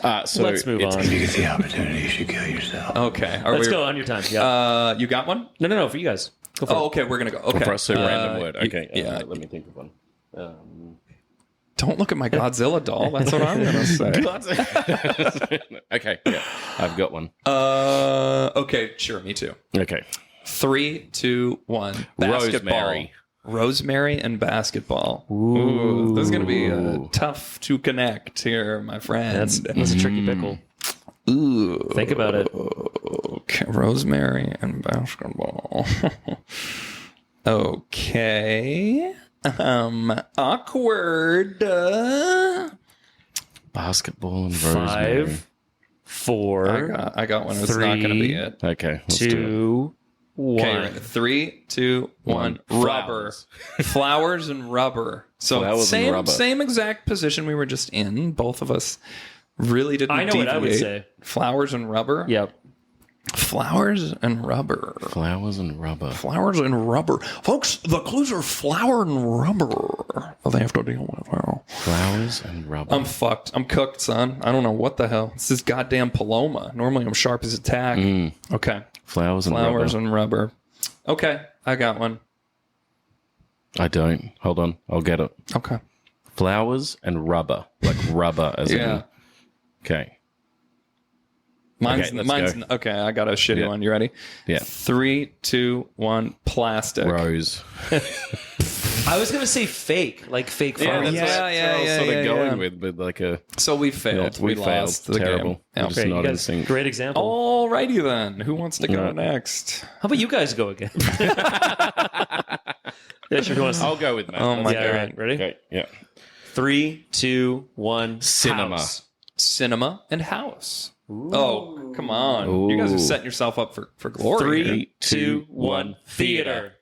about? So Let's move on. If you get the opportunity, you should kill yourself. Okay. Let's go on your time. Yeah. You got one? No. For you guys. Go for Oh, it. okay. We're going to go. Okay. For us, a random word. y- Okay, yeah. let me think of one. Don't look at my Godzilla doll. That's what I'm going to say. Okay, yeah, I've got one. Okay. Sure. Me too. Okay. 3, 2, 1. Basketball. Rosemary. Rosemary and basketball. Ooh, this is going to be tough to connect here, my friend. That's a tricky pickle. Ooh. Think about it. Okay, Rosemary and basketball. Okay. Awkward. Basketball and rosemary. 5, 4, I got one. It's not going to be 3, it. Okay, let's do it. 2, 1. Okay, ready? 3, 2, 1. Rubber. Flowers and rubber. So Flowers and rubber. same exact position we were just in. Both of us really didn't I know what I would deviate. say. Flowers and rubber? Yep. Flowers and rubber. Flowers and rubber. Flowers and rubber. Folks, the clues are flower and rubber that they have to deal with. Wow. Flowers and rubber. I'm fucked. I'm cooked, son. I don't know what the hell. It's this goddamn Paloma. Normally I'm sharp as a tack. Okay. Flowers and Flowers rubber. and rubber. Okay. I got one. I don't. Hold on. I'll get it. Okay. Flowers and rubber. Like rubber as in... Yeah. Okay. Mine's Okay, let's go. okay. I got a shitty Yeah. one. You ready? Yeah. 3, 2, 1. Plastic. Rose. I was gonna say fake, like fake Yeah, farts. that's what I was sort of going with, but like a So we failed. we failed. lost the Terrible. game. Yeah. We're just Great, not you in guys, sync. great example. Alrighty then. Who wants to go Yeah. next? How about you guys go again? Yeah, sure. Who wants to- I'll go with Matt. Oh my yeah, all god. right. Ready? Okay. Yeah. 3, 2, 1. Cinema. House. Cinema and house. Oh, come on. You guys are setting yourself up for glory. 3, 2, 1. Theater.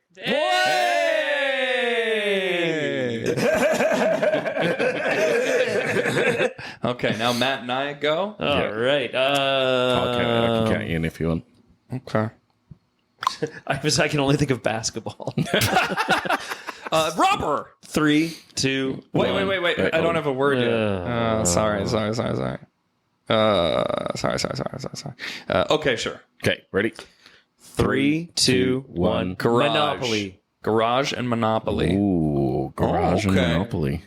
Okay, now Matt and I go. All right. Okay, I can count you in if you want. Okay. I can only think of basketball. Rubber. 3, 2. Wait. Wait, I don't have a word yet. Sorry. Okay, sure. Okay, ready? 3, 2, 1. Garage. Monopoly. Garage and Monopoly. Ooh, Garage and okay. Monopoly.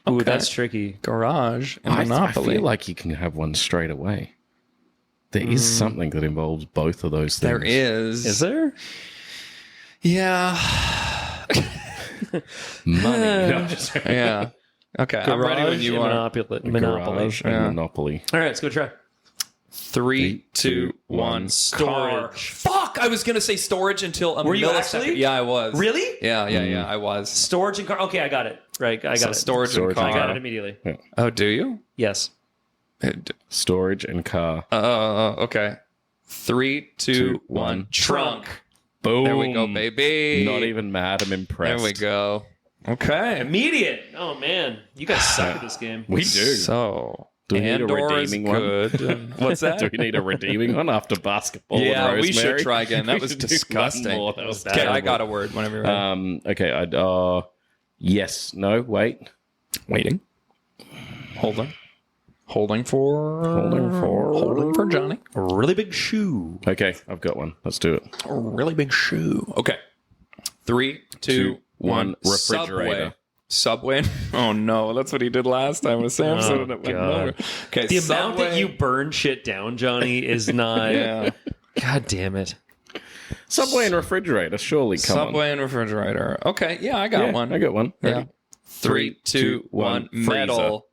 Ooh, that's tricky. Garage and I Monopoly. feel like you can have one straight away. There is something that involves both of those things. there is. Is there? Yeah. Money. No, I'm just Yeah. Okay, I'm ready when you and are. Monopoly. Garage and Yeah. Monopoly. All right, let's go try. 3, 2, 1. Storage. Fuck! I was gonna say storage until a Were you millisecond. actually? Yeah, I was. Really? Yeah. I was. Storage and car. Okay, I got it. Right, I got So it. storage and Storage car. and I got it immediately. Oh, do you? Yes. Storage and car. Okay. 3, 2, 1. Trunk. Boom. There we go, baby. Not even mad. I'm impressed. There we go. Okay. Immediate. Oh man, you guys suck at this game. We do. So. Do we need a Andor is redeeming one? good. What's that? Do we need a redeeming one after basketball? Yeah, and we should Rosemary? try again. That We was should do one disgusting. more. That was Okay, I terrible. got a word whenever you're ready. Okay. Yes. No. Wait. Waiting. Holding for Johnny. A really big shoe. Okay. I've got one. Let's do it. A really big shoe. Okay. 3, 2, 1. Refrigerator. Subway. Oh no, that's what he did last time with Samson. and it went God. nowhere. Okay, The amount that you burn shit down, Johnny, is not. Yeah. God damn it. Subway and refrigerator. Surely, come Subway and refrigerator. Okay, yeah, I on. got Yeah, one. I got one. Yeah. Ready? 3, 2, 1. Freezer. Metal.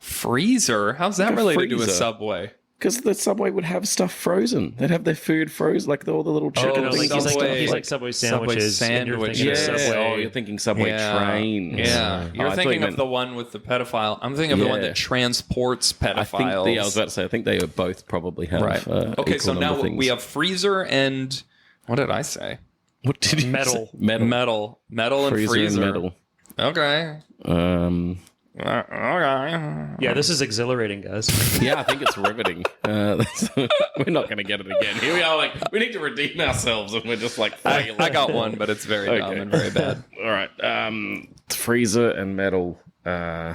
Freezer? How's that Like a related to a freezer. Subway? Because the Subway would have stuff frozen. They'd have their food frozen, like all the little chicken You know, things. like Subway. he's like Subway sandwiches. And you're thinking yeah, of Subway. oh, you're thinking Subway trains. Yeah. Oh, You're I thought thinking you of meant- the one with the pedophile. I'm thinking of the one Yeah. that transports pedophiles. I think I was about to say. I think they both probably have. Right. Okay, so now we have freezer and what did I say? what did you Metal. say? Metal, Metal and freezer. and metal. Okay. Okay. Yeah, this is exhilarating, guys. Yeah, I think it's riveting. We're not going to get it again. Here we are, like we need to redeem ourselves, and we're just like failing. I got one, but it's very dumb Okay. and very bad. All right, freezer and metal. Okay,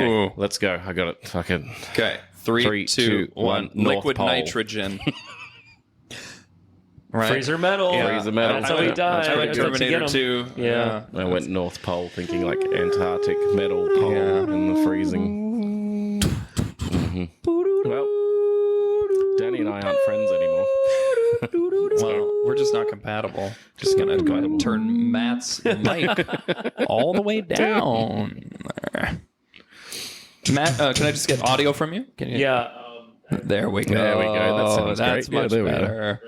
Ooh. let's go. I got it. Fucking. Okay. 3, 2, 1. North Liquid Pole. nitrogen. Right. Freezer metal. Yeah. Freezer metal. That's how he died. I went To get Terminator him. 2. Yeah. I went North Pole, thinking like Antarctic metal pole Yeah. in the freezing. Well, Danny and I aren't friends anymore. Well, we're just not compatible. Just gonna go ahead and turn Matt's mic all the way down. There. Matt, can I just get audio from you? Can you? Yeah. There we go. There we go. That sounds That's great. Yeah, much there we go. better.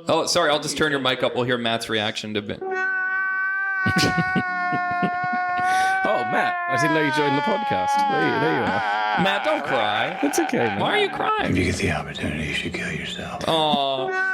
Oh, sorry. I'll just turn your mic up. We'll hear Matt's reaction to it. Oh, Matt, I didn't know you joined the podcast. There you are. Matt, don't cry. It's okay, man. Why are you If crying? you get the opportunity, you should kill yourself. Aw.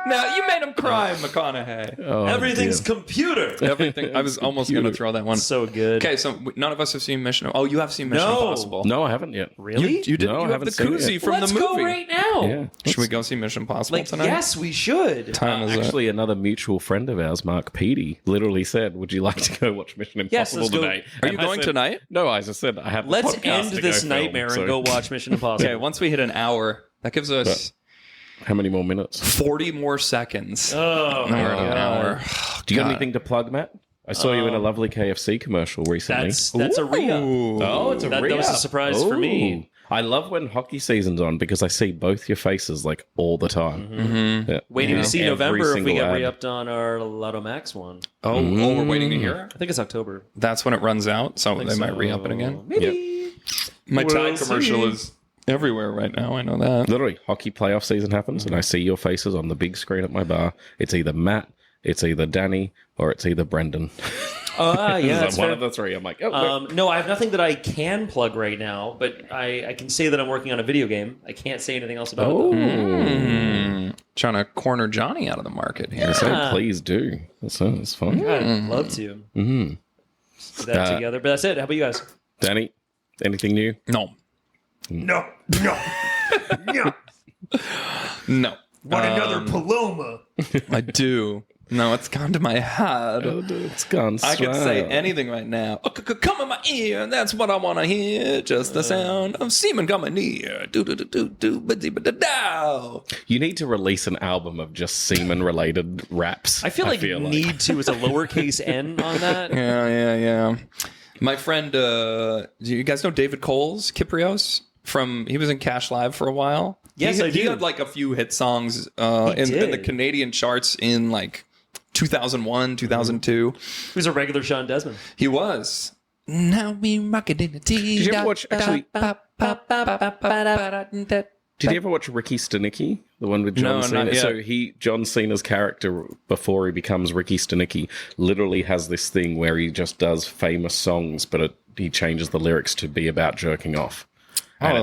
Now you made him cry, McConaughey. Oh, Everything's dear. computer. Everything. I was almost going to throw that one. So good. Okay, so none of us have seen Mission. Oh, you have seen Mission No. Impossible. No, I haven't yet. Really? You did. No, I you have haven't the seen it koozie yet. from Let's the movie. go right now. Yeah. Should we go see Mission Impossible Like, tonight? yes, we should. Time is it? Actually, another mutual friend of ours, Mark Peedy, literally said, "Would you like to go watch Mission Impossible let's go. today?" Are And you I going said, tonight? No, I just said I have. The Let's podcast end to this go film, nightmare so- and go watch Mission Impossible. Okay, once we hit an hour, that gives us How many more minutes? 40 more seconds. Oh, We're at an hour. Do you got God. anything to plug, Matt? I saw you in a lovely KFC commercial recently. That's a re-up. Oh, it's a That re-up. was a surprise for me. I love when hockey season's on because I see both your faces like all the time. Yeah. Waiting to see Every November if we single get ad. re-upped on our Lotto Max one. Oh, we're waiting to hear. I think it's October. That's when it runs out, so they might re-up it again. Maybe. My We'll Tide commercial see. is everywhere right now. I know that. Literally, hockey playoff season happens, and I see your faces on the big screen at my bar. It's either Matt, it's either Danny, or it's either Brendan. Yeah, It's that's one fair. of the three. I'm like, oh, No, I have nothing that I can plug right now, but I can say that I'm working on a video game. I can't say anything else about it. Though. Trying to corner Johnny out of the market here. so please do. It's fun. I'd love to. Mm-hmm. Put that together. But that's it. How about you guys? Danny, anything new? No. No, no, no. No. Want another Paloma? I do. No, it's gone to my head. It's gone. I could say swell. anything right now. Oh, come in my ear, and that's what I want to hear. Just the sound of semen coming near. Do do do do do ba dee ba da da. You need to release an album of just semen-related raps. I feel like need to is a lowercase n on that. Yeah. My friend, do you guys know David Coles, Kyprios? He was in Cash Live for a while. Yes, I He do. had like a few hit songs in the did. Canadian charts in like 2001, 2002. He was a regular Sean Desmond. He was. Now we rock it in the tea. Did you ever watch? Actually, did you ever watch Ricky Stenicki, the one with John No, Cena? not yet. So John Cena's character before he becomes Ricky Stenicki literally has this thing where he just does famous songs, but he changes the lyrics to be about jerking off. And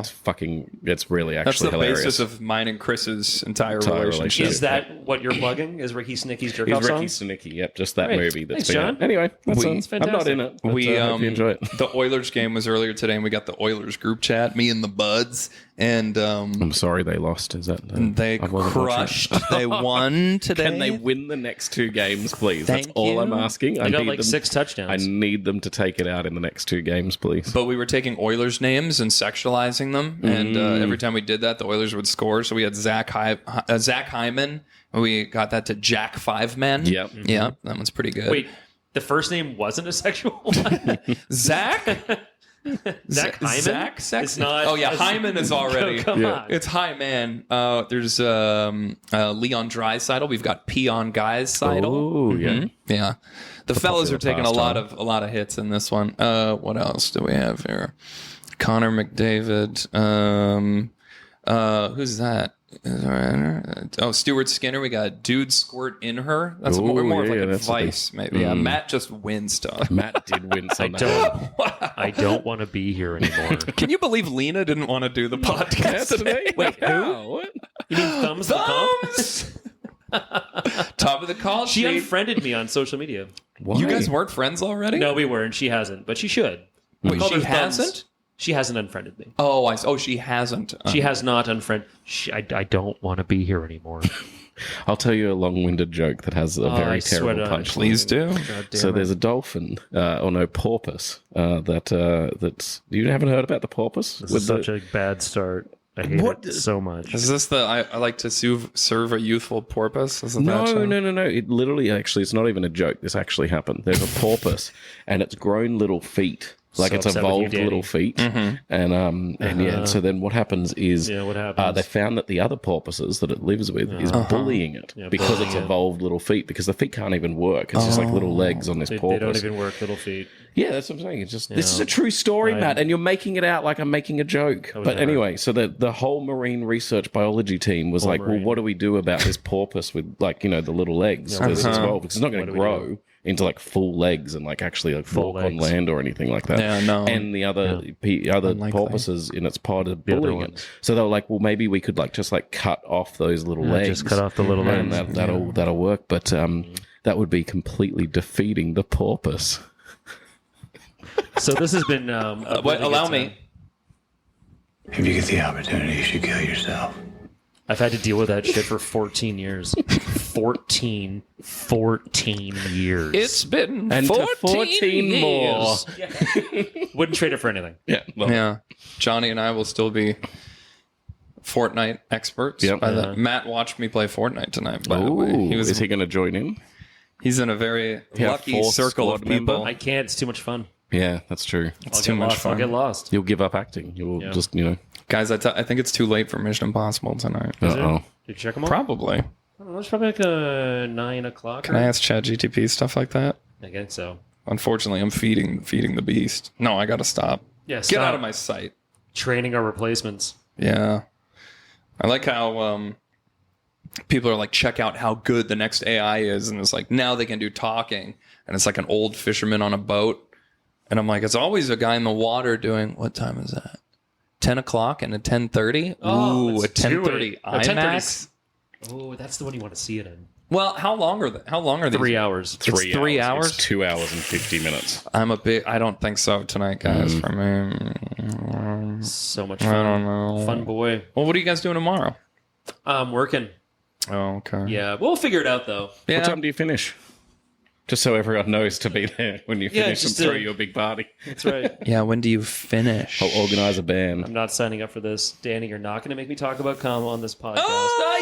it's really That's actually the hilarious. basis of mine and Chris's entire Entire relationship. relationship. Is that what you're plugging? Is Ricky Snicky's jerk He's off Ricky song? Stenicki, yep, just that Great. movie that's Thanks, been John. out. Anyway, that's It's I'm not fantastic. in it, but We I hope you enjoy it. the Oilers game was earlier today, and we got the Oilers group chat, me and the buds, and I'm sorry they lost. Is that they I wasn't watching. crushed. They won today. Can they win the next two games, please? Thank That's all I'm you. asking. They got like 6 I touchdowns. need them to take it out in the next two games, please. But we were taking Oilers names and sexualizing them, and every time we did that, the Oilers would score. So we had Zach Hyman, and we got that to Jack Fiveman. Yep. Yeah, that one's pretty good. Wait, the first name wasn't a sexual one? Zach? Zach Hyman? Zach sex? It's not. Oh yeah, Hyman is already. Come on. It's high man. There's Leon Draisaitl. We've got Peon Guysaitl. Oh, yeah. Yeah, the fellas are taking a pastime. lot of hits in this one. What else do we have here? Connor McDavid. Who's that? Oh, Stuart Skinner. We got Dude Squirt in Her. That's Ooh, more of yeah, like that's a advice, maybe. Yeah, Matt just wins stuff. Matt did win some. I don't want to be here anymore. Can you believe Lena didn't want to do the podcast today? Wait, who? What? You mean thumbs the comp? Thumbs! Top of the call She sheet. unfriended me on social media. Why? You guys weren't friends already? No, we weren't. She hasn't, but she should. Wait, Called she her thumbs. hasn't? She hasn't unfriended me. Oh, she hasn't. She has not unfriended. I don't want to be here anymore. I'll tell you a long-winded joke that has a I very swear terrible to- punchline. Please do. God damn So it. there's a dolphin, porpoise. That's you haven't heard about the porpoise? This is such a bad start. I hate it so much. Is this the I like to serve a youthful porpoise? Isn't that No. show? It literally, actually, it's not even a joke. This actually happened. There's a porpoise, and it's grown little feet. Like So it's upset with you, evolved Danny. little feet, and yeah. So then what happens is, Yeah, what happens? they found that the other porpoises that it lives with is bullying it because it's evolved little feet. Because the feet can't even work. It's just like little legs on this They porpoise. don't even work, little feet. Yeah, that's what I'm saying. It's just this is a true story, Matt, and you're making it out like I'm making a joke. But never. anyway, so the whole marine research biology team was like, well, what do we do about this porpoise with the little legs? Because it's evolved. Because it's not going to grow into like full legs and like actually like walk on legs. land or anything like that. Yeah, no. And the other porpoises in its pod are bullying it. ones. So they were like, well, maybe we could like just like cut off those little legs. Just cut off the little and legs. that'll work. But that would be completely defeating the porpoise. So this has been. Allow me. If you get the opportunity, you should kill yourself. I've had to deal with that shit for 14 years. 14 years. It's been And 14, to 14 more. years. Wouldn't trade it for anything. Yeah. Yeah, Johnny and I will still be Fortnite experts. Yep. Matt watched me play Fortnite tonight. By the way, Is he going to join in? He's in a very Yeah, lucky 4th circle of squad member. people. I can't. It's too much fun. Yeah, that's true. It's I'll too get much lost. I'll fun. get lost. You'll give up acting. You'll Yeah. just, you know. Guys, I think it's too late for Mission Impossible tonight. Uh-oh. Did you check them all? Probably. I don't know, it's probably like a 9 o'clock. Can I ask ChatGTP stuff like that? I guess so. Unfortunately, I'm feeding the beast. No, I gotta stop. Yeah, Get stop out of my sight. training our replacements. Yeah. I like how people are like, check out how good the next AI is. And it's like, now they can do talking. And it's like an old fisherman on a boat. And I'm like, it's always a guy in the water doing, what time is that? 10 o'clock and a 10:30? Oh, Ooh, a let's do 10:30 it. A 10:30 IMAX? Oh, that's the one you want to see it in. Well, how long are these? 3 hours. It's 3 hours? It's 2 hours and 50 minutes. I don't think so tonight, guys, for me. So much I fun. don't know. Fun boy. Well, what are you guys doing tomorrow? I'm working. Oh, okay. Yeah, we'll figure it out though. Yeah. What time do you finish? Just so everyone knows to be there when you Yeah, finish and just throw to- you a big party. That's right. Yeah, when do you finish? I'll organise a band. I'm not signing up for this. Danny, you're not going to make me talk about cum on this podcast. I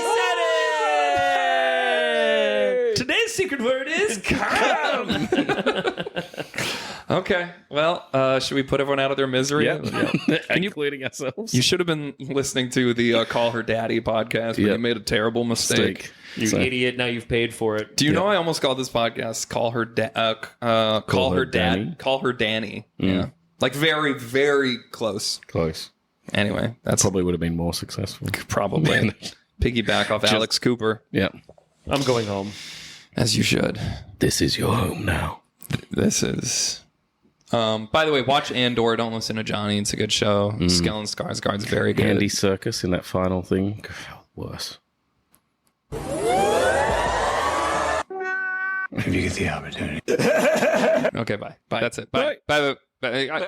said it! Today's secret word is cum. Okay. Well, should we put everyone out of their misery? Yeah. Can you- Including ourselves. You should have been listening to the Call Her Daddy podcast where Yeah. you made a terrible mistake. You So- idiot. Now you've paid for it. Do you know I almost called this podcast "Call Her Call Her Dad"? Danny? Call Her Danny. Yeah, like very, very close. Close. Anyway, that's Probably would have been more successful. probably piggyback off Alex Cooper, Yeah. I'm going home. as you should. This is your home now. This is. By the way, watch Andor. Don't listen to Johnny. It's a good show. Skellen Skarsgård's very good. Andy Serkis in that final thing. Worse. If you get the opportunity. Okay, bye. That's it. Bye. Bye. Bye. Bye.